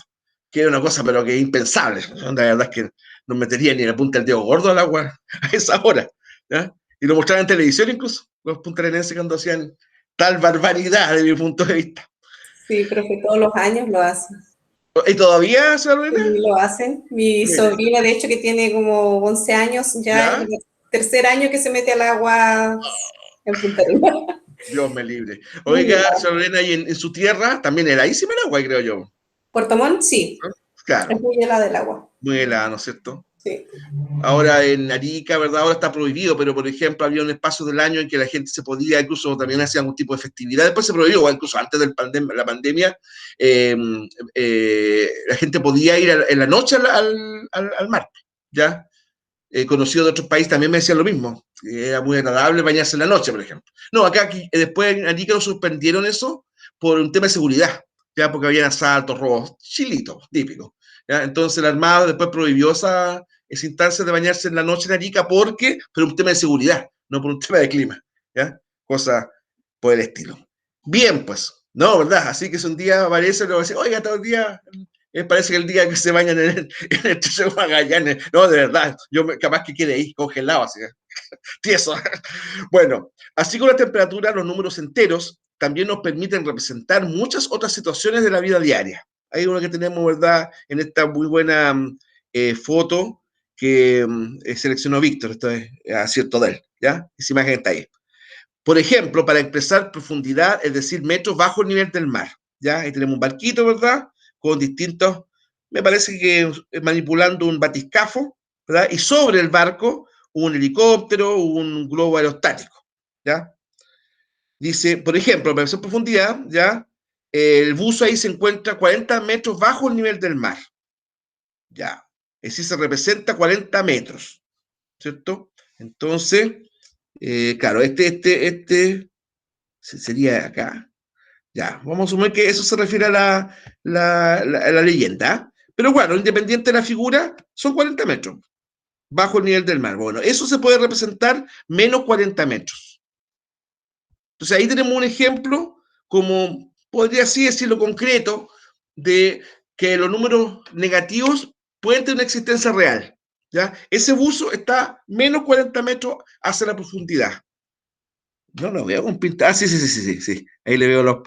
que era una cosa, pero que impensable. La verdad es que no metería ni la punta del dedo gordo al agua a esa hora. ¿Ya? Y lo mostraban en televisión incluso, los puntarenenses cuando hacían tal barbaridad desde mi punto de vista. Sí, profe, todos los años lo hacen. ¿Y todavía, señora Sí, Lorena? lo hacen. Mi Mire, sobrina, de hecho, que tiene como 11 años, ya es ¿ya? el tercer año que se mete al agua en Punta Arenas. Dios me libre. Muy Oiga, helado. señora Lorena, y en su tierra también heladísima el agua, creo yo. Puerto Montt, sí, ¿No? Claro, es muy helada el agua. muy helada, ¿no es cierto? Sí. Ahora en Arica, ¿verdad? Ahora está prohibido, pero por ejemplo había un espacio del año en que la gente se podía, incluso también hacía algún tipo de festividad, después se prohibió, incluso antes de la pandemia, la gente podía ir en la noche al mar, ¿ya? Conocido de otros países también me decían lo mismo, que era muy agradable bañarse en la noche, por ejemplo. No, acá después en Arica lo suspendieron eso por un tema de seguridad, ya porque habían asaltos, robos, chilitos, típicos. ¿Ya? Entonces la Armada después prohibió esa instancia de bañarse en la noche en Arica porque, por un tema de seguridad, no por un tema de clima, ¿ya? Cosa por el estilo. Bien, pues, no, ¿verdad? Así que si un día aparece, le voy a decir, oiga, todo el día parece que el día que se bañan en el Estrecho de Magallanes, no, de verdad, capaz que quede ahí congelado, así, tieso. Bueno, así con la temperatura, los números enteros también nos permiten representar muchas otras situaciones de la vida diaria. Hay uno que tenemos, ¿verdad?, en esta muy buena foto que seleccionó Víctor, esto es acierto de él, ¿ya? Esa imagen está ahí. Por ejemplo, para expresar profundidad, es decir, metros bajo el nivel del mar, ¿ya? Ahí tenemos un barquito, ¿verdad?, con distintos, me parece que manipulando un batiscafo, ¿verdad? Y sobre el barco un helicóptero, un globo aerostático, ¿ya? Dice, por ejemplo, para expresar profundidad, ¿ya? El buzo ahí se encuentra 40 metros bajo el nivel del mar, ¿ya? Es decir, se representa 40 metros, ¿cierto? Entonces, claro, este sería acá. Ya, vamos a asumir que eso se refiere a la leyenda. Pero bueno, independiente de la figura, son 40 metros bajo el nivel del mar. Bueno, eso se puede representar menos 40 metros. Entonces ahí tenemos un ejemplo, como podría así decirlo concreto, de que los números negativos pueden tener una existencia real. ¿Ya? Ese buzo está menos 40 metros hacia la profundidad. No lo veo con pinta. Ah, sí, sí, sí, sí, sí, sí. Ahí le veo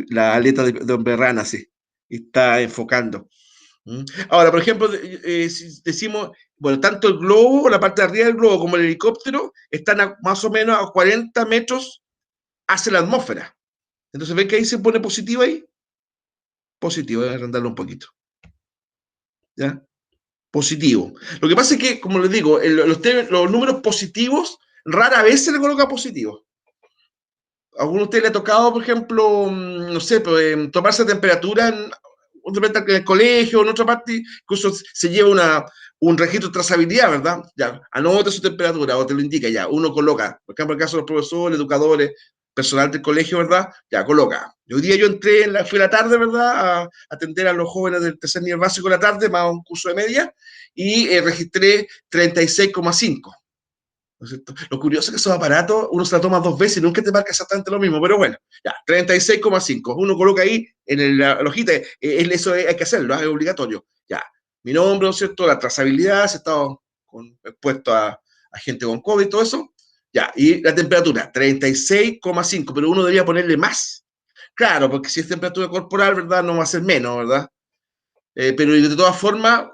la aleta de hombre rana, sí. Y está enfocando. ¿Mm? Ahora, por ejemplo, si decimos, bueno, tanto el globo, la parte de arriba del globo, como el helicóptero, están más o menos a 40 metros hacia la atmósfera. Entonces, ¿ven que ahí se pone positivo ahí? Positivo, voy a agrandarlo un poquito. ¿Ya? Positivo. Lo que pasa es que, como les digo, los números positivos rara vez se le coloca positivo. ¿A alguno de ustedes le ha tocado, por ejemplo, no sé, pues, tomarse temperatura en el colegio o en otra parte? Incluso se lleva un registro de trazabilidad, ¿verdad? Ya, anota su temperatura o te lo indica ya. Uno coloca, por ejemplo, en el caso de los profesores, educadores, personal del colegio, ¿verdad? Ya, coloca. Hoy día yo entré, fui a la tarde, ¿verdad? A atender a los jóvenes del tercer nivel básico en la tarde, más un curso de media, y registré 36,5. ¿No es cierto? Lo curioso es que esos aparatos uno se la toma dos veces y nunca te marca exactamente lo mismo, pero bueno, ya, 36,5. Uno coloca ahí en la hojita, eso hay que hacerlo, es obligatorio. Ya, mi nombre, ¿no es cierto? La trazabilidad, si he estado expuesto a gente con COVID y todo eso. Ya, y la temperatura, 36,5, pero uno debería ponerle más. Claro, porque si es temperatura corporal, ¿verdad? No va a ser menos, ¿verdad? Pero de todas formas,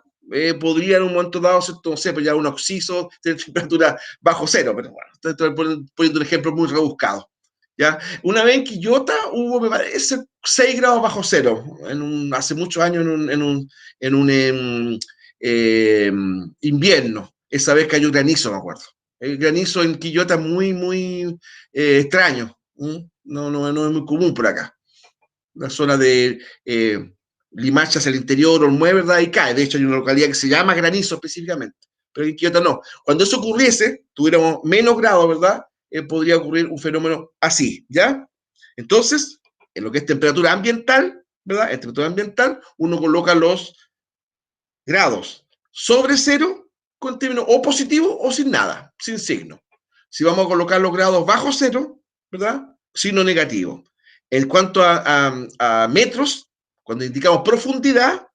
podría en un momento dado, ¿cierto? No sé, pues ya un oxiso, tener temperatura bajo cero, pero bueno, estoy poniendo un ejemplo muy rebuscado. ¿Ya? Una vez en Quillota hubo, me parece, 6 grados bajo cero, hace muchos años en un invierno. Esa vez cayó granizo, me acuerdo. El granizo en Quillota es muy, muy extraño. No es muy común por acá. La zona de Limache hacia el interior, Olmué, ¿verdad? Y cae. De hecho, hay una localidad que se llama Granizo específicamente, pero en Quillota no. Cuando eso ocurriese, tuviéramos menos grados, ¿verdad? Podría ocurrir un fenómeno así, ¿ya? Entonces, en lo que es temperatura ambiental, ¿verdad? En temperatura ambiental, uno coloca los grados sobre cero con término o positivo o sin nada, sin signo. Si vamos a colocar los grados bajo cero, ¿verdad? Signo negativo. En cuanto a metros, cuando indicamos profundidad,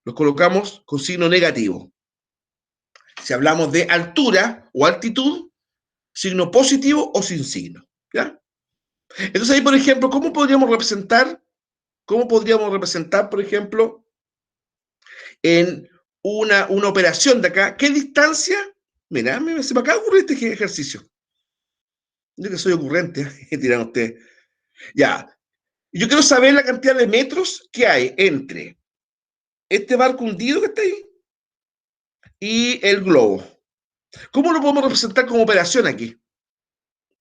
los colocamos con signo negativo. Si hablamos de altura o altitud, signo positivo o sin signo. ¿Ya? Entonces ahí, por ejemplo, ¿cómo podríamos representar, por ejemplo, en una operación de acá? ¿Qué distancia? Mira, se me acaba de ocurrir este ejercicio. Yo que soy ocurrente, dirán ustedes. Ya, yo quiero saber la cantidad de metros que hay entre este barco hundido que está ahí y el globo. ¿Cómo lo podemos representar como operación aquí?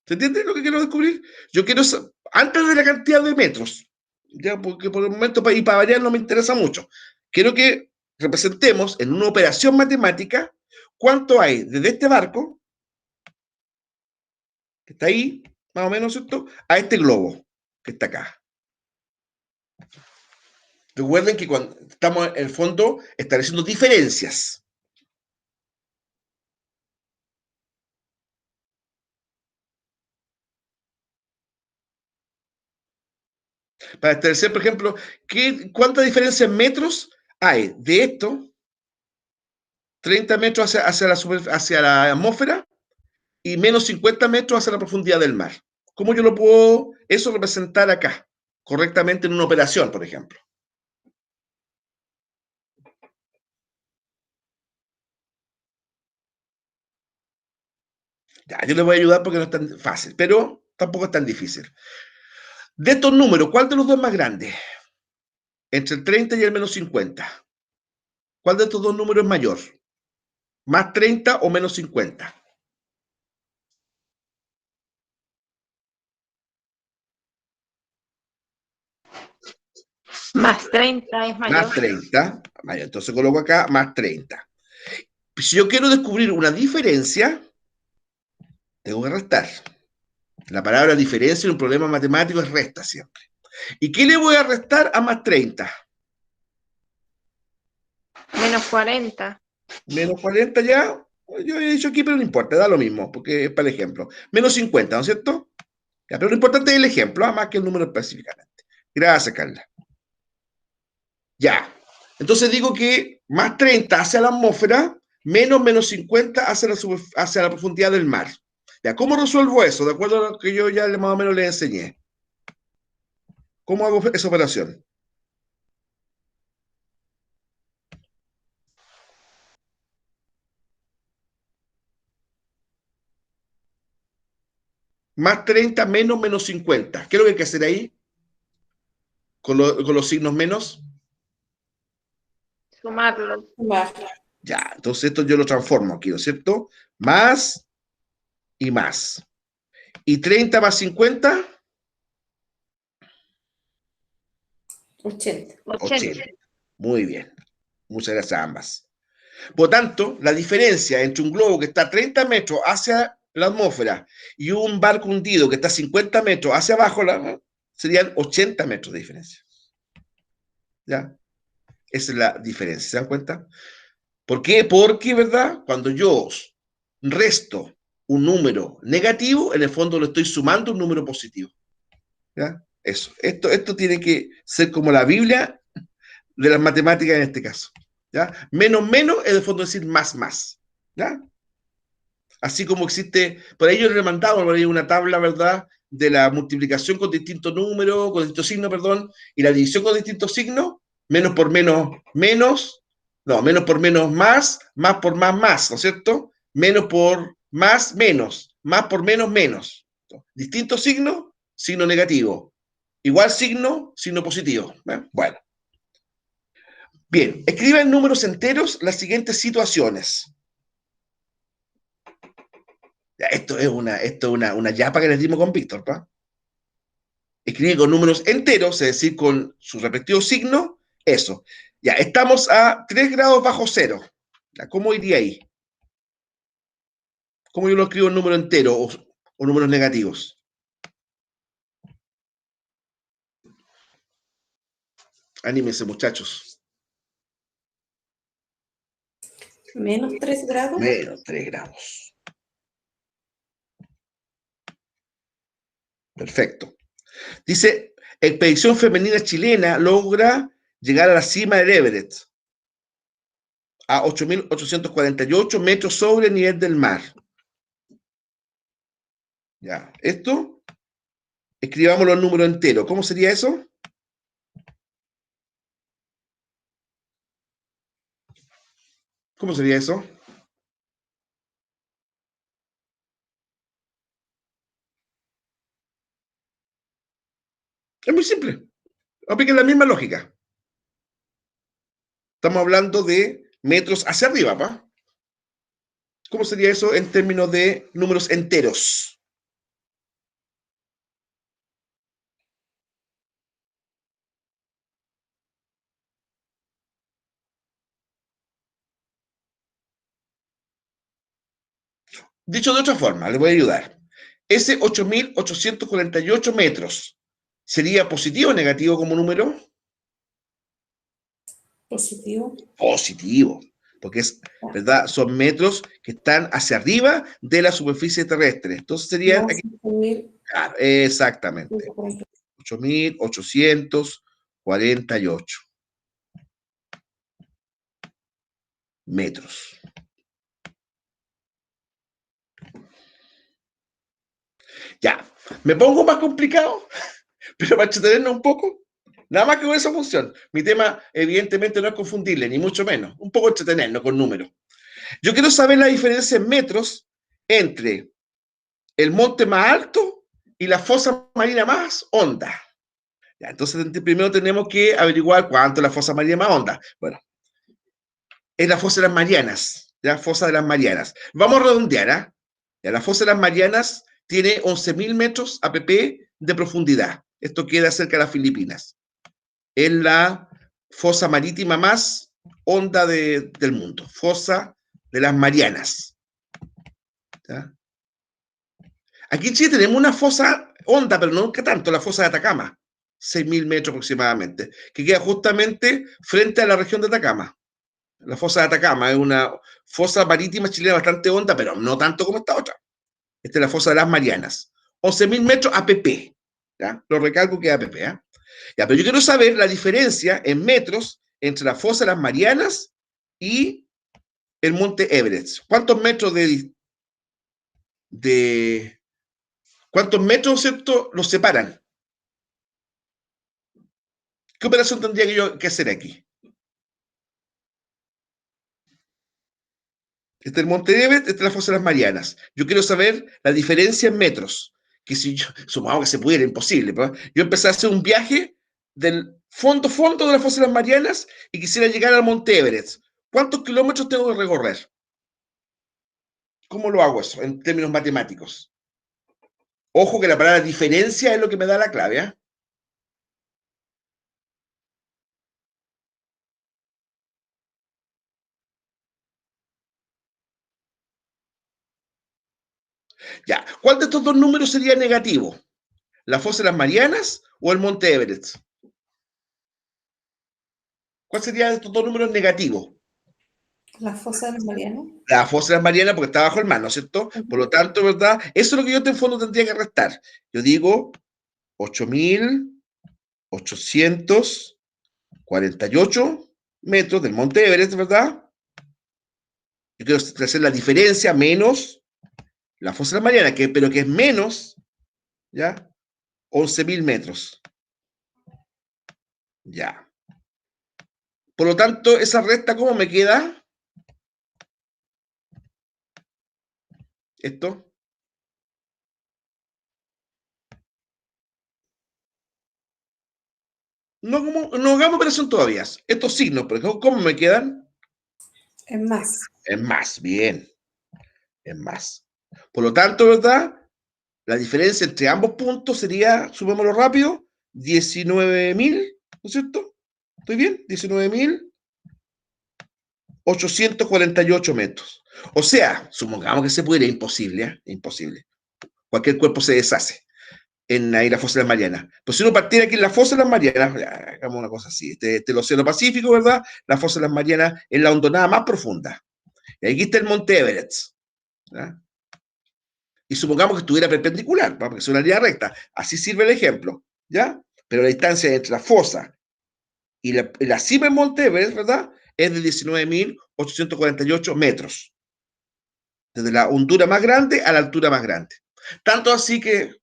¿Se entiende lo que quiero descubrir? Yo quiero, antes de la cantidad de metros, ya porque por el momento, y para variar no me interesa mucho, quiero que representemos en una operación matemática cuánto hay desde este barco, que está ahí, más o menos, ¿cierto?, a este globo, que está acá. Recuerden que cuando estamos en el fondo estableciendo diferencias. Para establecer, por ejemplo, cuánta diferencia en metros hay de esto, 30 metros hacia la atmósfera, y menos 50 metros hacia la profundidad del mar. ¿Cómo yo lo puedo eso representar acá, correctamente en una operación, por ejemplo? Ya, yo les voy a ayudar porque no es tan fácil, pero tampoco es tan difícil. De estos números, ¿cuál de los dos es más grande? Entre el 30 y el menos 50. ¿Cuál de estos dos números es mayor? ¿Más 30 o menos 50? Más 30 es mayor. Más 30. Entonces coloco acá más 30. Si yo quiero descubrir una diferencia, tengo que restar. La palabra diferencia en un problema matemático es resta siempre. ¿Y qué le voy a restar a más 30? Menos 40. Menos 40 ya. Yo he dicho aquí, pero no importa, da lo mismo, porque es para el ejemplo. Menos 50, ¿no es cierto? Ya, pero lo importante es el ejemplo, más que el número específicamente. Gracias, Carla. Ya. Entonces digo que más 30 hacia la atmósfera, menos 50 hacia la profundidad del mar. Ya, ¿cómo resuelvo eso? De acuerdo a lo que yo ya más o menos les enseñé. ¿Cómo hago esa operación? Más 30 menos 50. ¿Qué es lo que hay que hacer ahí? Con los signos menos. Sumarlo. Ya, entonces esto yo lo transformo aquí, ¿no es cierto? Más y más. ¿Y 30 más 50? 80. 80. Muy bien. Muchas gracias a ambas. Por tanto, la diferencia entre un globo que está a 30 metros hacia la atmósfera y un barco hundido que está a 50 metros hacia abajo, serían 80 metros de diferencia. ¿Ya? Esa es la diferencia, ¿se dan cuenta? ¿Por qué? Porque, ¿verdad? Cuando yo resto un número negativo, en el fondo le estoy sumando un número positivo. ¿Ya? Eso. Esto tiene que ser como la Biblia de las matemáticas en este caso. ¿Ya? Menos es de fondo decir más. ¿Ya? Así como existe, por ahí yo le he mandado por ahí una tabla, ¿verdad? De la multiplicación con distintos números, con distintos signos, perdón, y la división con distintos signos, menos por menos, no, menos por menos más por más, ¿no es cierto? Menos por más más por menos. Distintos signos, signo negativo. Igual signo positivo. Bueno. Bien, escriba en números enteros las siguientes situaciones. Ya, esto es una yapa que les dimos con Víctor, ¿pa? Escribir con números enteros, es decir, con su respectivo signo, eso. Ya, estamos a 3 grados bajo cero. Ya, ¿cómo iría ahí? ¿Cómo yo lo escribo en número entero o números negativos? Anímense, muchachos. Menos 3 grados. Menos 3 grados. Perfecto. Dice, expedición femenina chilena logra llegar a la cima del Everest. a 8.848 metros sobre el nivel del mar. Ya, esto, escribamos los números enteros. ¿Cómo sería eso? ¿Cómo sería eso? Es muy simple. Apliquen la misma lógica. Estamos hablando de metros hacia arriba, ¿pa? ¿Cómo sería eso en términos de números enteros? Dicho de otra forma, les voy a ayudar. Ese 8.848 metros, ¿sería positivo o negativo como número? Positivo. Positivo, porque es, ¿verdad? Son metros que están hacia arriba de la superficie terrestre. Entonces serían Más aquí, 5.000. claro, exactamente, 8.848 metros. Ya, me pongo más complicado, pero para entretenernos un poco, nada más que con esa función. Mi tema, evidentemente, no es confundible, ni mucho menos. Un poco entretenernos con números. Yo quiero saber la diferencia en metros entre el monte más alto y la fosa marina más honda. Ya, entonces, primero tenemos que averiguar cuánto es la fosa marina más honda. Bueno, es la fosa de las Marianas, la fosa de las Marianas. Vamos a redondear, ¿ah? Ya, la fosa de las Marianas tiene 11.000 metros APP de profundidad. Esto queda cerca de las Filipinas. Es la fosa marítima más honda del mundo. Fosa de las Marianas. ¿Ya? Aquí en Chile tenemos una fosa honda, pero nunca tanto, la fosa de Atacama. 6.000 metros aproximadamente, que queda justamente frente a la región de Atacama. La fosa de Atacama es una fosa marítima chilena bastante honda, pero no tanto como esta otra. Esta es la fosa de las Marianas. 11.000 metros APP. ¿Ya? Lo recalco que es APP. ¿eh? Ya, pero yo quiero saber la diferencia en metros entre la fosa de las Marianas y el monte Everest. ¿Cuántos metros cuántos metros, ¿cierto?, los separan? ¿Qué operación tendría yo que hacer aquí? Este es el monte Everest, esta es la fosa de las Marianas. Yo quiero saber la diferencia en metros. Que si yo, supongamos que se pudiera, imposible. ¿no? Yo empecé a hacer un viaje del fondo de la fosa de las Marianas y quisiera llegar al monte Everest. ¿Cuántos kilómetros tengo que recorrer? ¿Cómo lo hago eso en términos matemáticos? Ojo que la palabra diferencia es lo que me da la clave. ¿eh? Ya, ¿cuál de estos dos números sería negativo? ¿La fosa de las Marianas o el monte Everest? ¿Cuál sería de estos dos números negativos? La fosa de las Marianas. La fosa de las Marianas porque está bajo el mar, ¿no es cierto? Por lo tanto, ¿verdad? Eso es lo que yo en fondo tendría que restar. Yo digo 8.848 metros del monte Everest, ¿verdad? Yo quiero hacer la diferencia menos la fosa de las Marianas, pero que es menos, ¿ya? 11.000 metros. Ya. Por lo tanto, esa recta, ¿cómo me queda? Esto. No hagamos operación todavía. Estos signos, por ejemplo, ¿cómo me quedan? Es más. Es más, bien. Es más. Por lo tanto, ¿verdad? La diferencia entre ambos puntos sería, sumémoslo rápido, 19.000, ¿no es cierto? ¿Estoy bien? 19.848 metros. O sea, supongamos que se pudiera, imposible, ¿eh? Imposible. Cualquier cuerpo se deshace en ahí la fosa de las Marianas. Pues si uno partiera aquí en la fosa de las Marianas, hagamos una cosa así, este el Océano Pacífico, ¿verdad? La fosa de las Marianas es la hondonada más profunda. Y aquí está el monte Everest. ¿verdad? Y supongamos que estuviera perpendicular, porque es una línea recta. Así sirve el ejemplo, ¿ya? Pero la distancia entre la fosa y la cima del monte Everest, ¿verdad? es de 19.848 metros. Desde la hondura más grande a la altura más grande. Tanto así que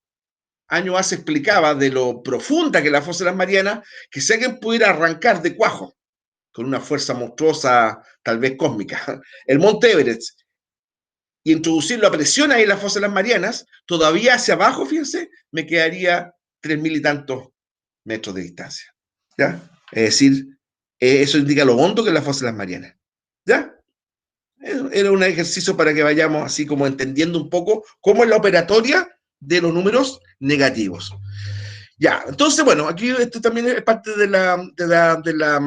años hace explicaba de lo profunda que es la fosa de las Marianas, que si alguien pudiera arrancar de cuajo, con una fuerza monstruosa, tal vez cósmica, el Monte Everest, y introducirlo a presión ahí en la fosa de las Marianas, todavía hacia abajo, fíjense, me quedaría 3.000 y tantos metros de distancia. ¿Ya? Es decir, eso indica lo hondo que es la fosa de las Marianas. ¿Ya? Era un ejercicio para que vayamos así como entendiendo un poco cómo es la operatoria de los números negativos. Ya, entonces, bueno, aquí esto también es parte de la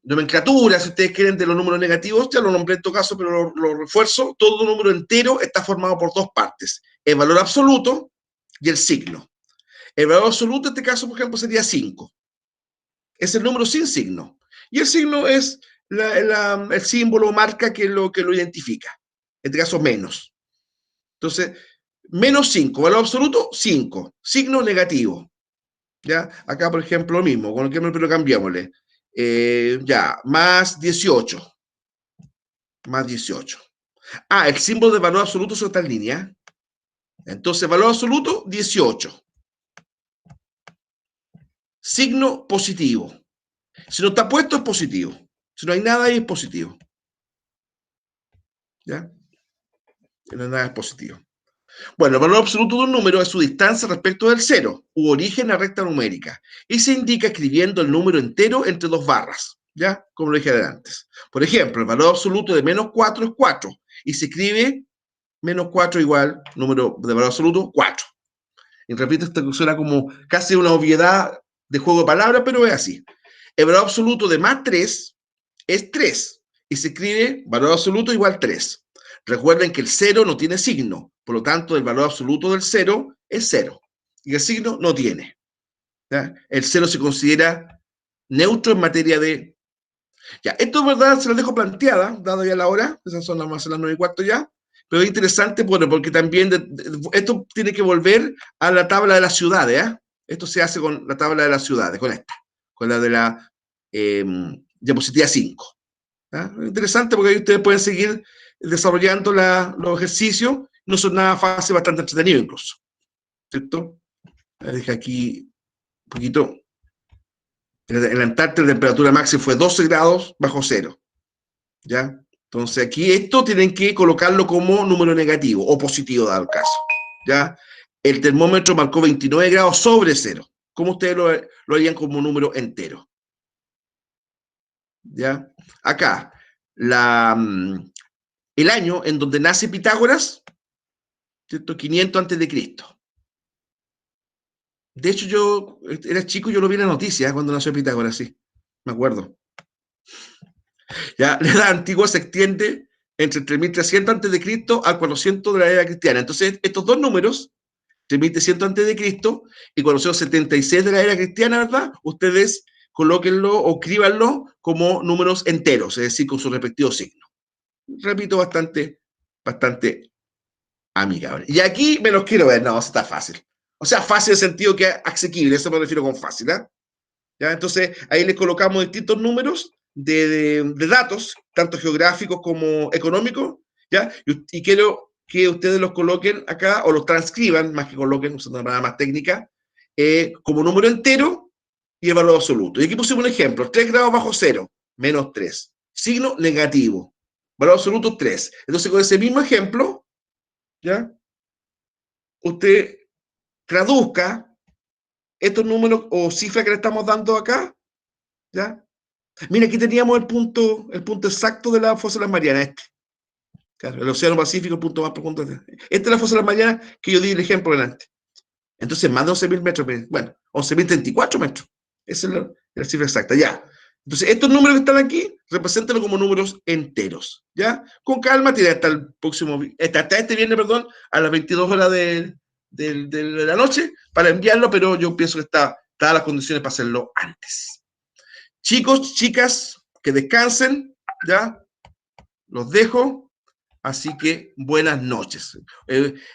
nomenclatura, si ustedes quieren, de los números negativos. Ya lo nombré en todo caso, pero lo refuerzo. Todo número entero está formado por dos partes, el valor absoluto y el signo. El valor absoluto en este caso, por ejemplo, sería 5. Es el número sin signo. Y el signo es el símbolo o marca que lo identifica. En este caso, menos. Entonces, menos 5, valor absoluto, 5. Signo negativo. ¿Ya? Acá, por ejemplo, lo mismo, con el que pero cambiámosle. Ya, más 18. Más 18. Ah, el símbolo de valor absoluto es otra línea. Entonces, valor absoluto, 18. Signo positivo. Si no está puesto, es positivo. Si no hay nada ahí, es positivo. ¿Ya? Si no hay nada, es positivo. Bueno, el valor absoluto de un número es su distancia respecto del cero, u origen a recta numérica, y se indica escribiendo el número entero entre dos barras, ¿ya? Como lo dije antes. Por ejemplo, el valor absoluto de menos 4 es 4, y se escribe menos 4 igual, número de valor absoluto, 4. Y repito, esto suena como casi una obviedad de juego de palabras, pero es así. El valor absoluto de más 3 es 3, y se escribe valor absoluto igual 3. Recuerden que el 0 no tiene signo, por lo tanto el valor absoluto del 0 es 0, y el signo no tiene. ¿Ya? El 0 se considera neutro en materia de... Ya, esto es verdad, se lo dejo planteada, dado ya la hora, esas son las 9:15 ya, pero es interesante porque también esto tiene que volver a la tabla de las ciudades, ¿eh? Esto se hace con la tabla de las ciudades, con esta, con la de la diapositiva 5. ¿Ah? Interesante porque ahí ustedes pueden seguir desarrollando los ejercicios, no son nada fácil, bastante entretenido incluso, ¿cierto? Deja aquí un poquito. En la Antártida la temperatura máxima fue 12 grados bajo cero, ¿ya? Entonces aquí esto tienen que colocarlo como número negativo o positivo, dado el caso, ¿ya? El termómetro marcó 29 grados sobre cero. ¿Cómo ustedes lo harían como número entero? ¿Ya? Acá, el año en donde nace Pitágoras, ¿cierto? 500 antes de Cristo. De hecho, yo era chico y yo lo vi en la noticia cuando nació Pitágoras, sí, me acuerdo. Ya, la edad antigua se extiende entre 3300 antes de Cristo al 400 de la era cristiana. Entonces, estos dos números, 3300 antes de Cristo y 476 de la era cristiana, ¿verdad? Ustedes colóquenlo o escríbanlo como números enteros, es decir, con su respectivo signo. Repito, bastante amigable. Y aquí me los quiero ver, no, está fácil. O sea, fácil en el sentido que asequible, eso me refiero con fácil, ¿eh? ¿Ya? Entonces, ahí les colocamos distintos números de datos, tanto geográficos como económicos, ¿ya? Y quiero que ustedes los coloquen acá, o los transcriban, más que coloquen, usando una palabra más técnica, como número entero y el valor absoluto. Y aquí pusimos un ejemplo, 3 grados bajo cero, menos 3. Signo negativo, valor absoluto 3. Entonces, con ese mismo ejemplo, ¿ya? Usted traduzca estos números o cifras que le estamos dando acá, ¿ya? Mira, aquí teníamos el punto exacto de la fosa de las Marianas, Claro, el Océano Pacífico, el punto más profundo. Esta es la fosa de las Marianas que yo di el ejemplo delante. Entonces, más de 11.000 metros, bueno, 11.034 metros. Esa es la cifra exacta, ya. Entonces, estos números que están aquí, represéntenlo como números enteros, ¿ya? Con calma, tiene hasta el próximo, hasta este viernes, perdón, a las 22 horas de la noche para enviarlo, pero yo pienso que está dadas las condiciones para hacerlo antes. Chicos, chicas, que descansen, ¿ya? Los dejo, así que buenas noches.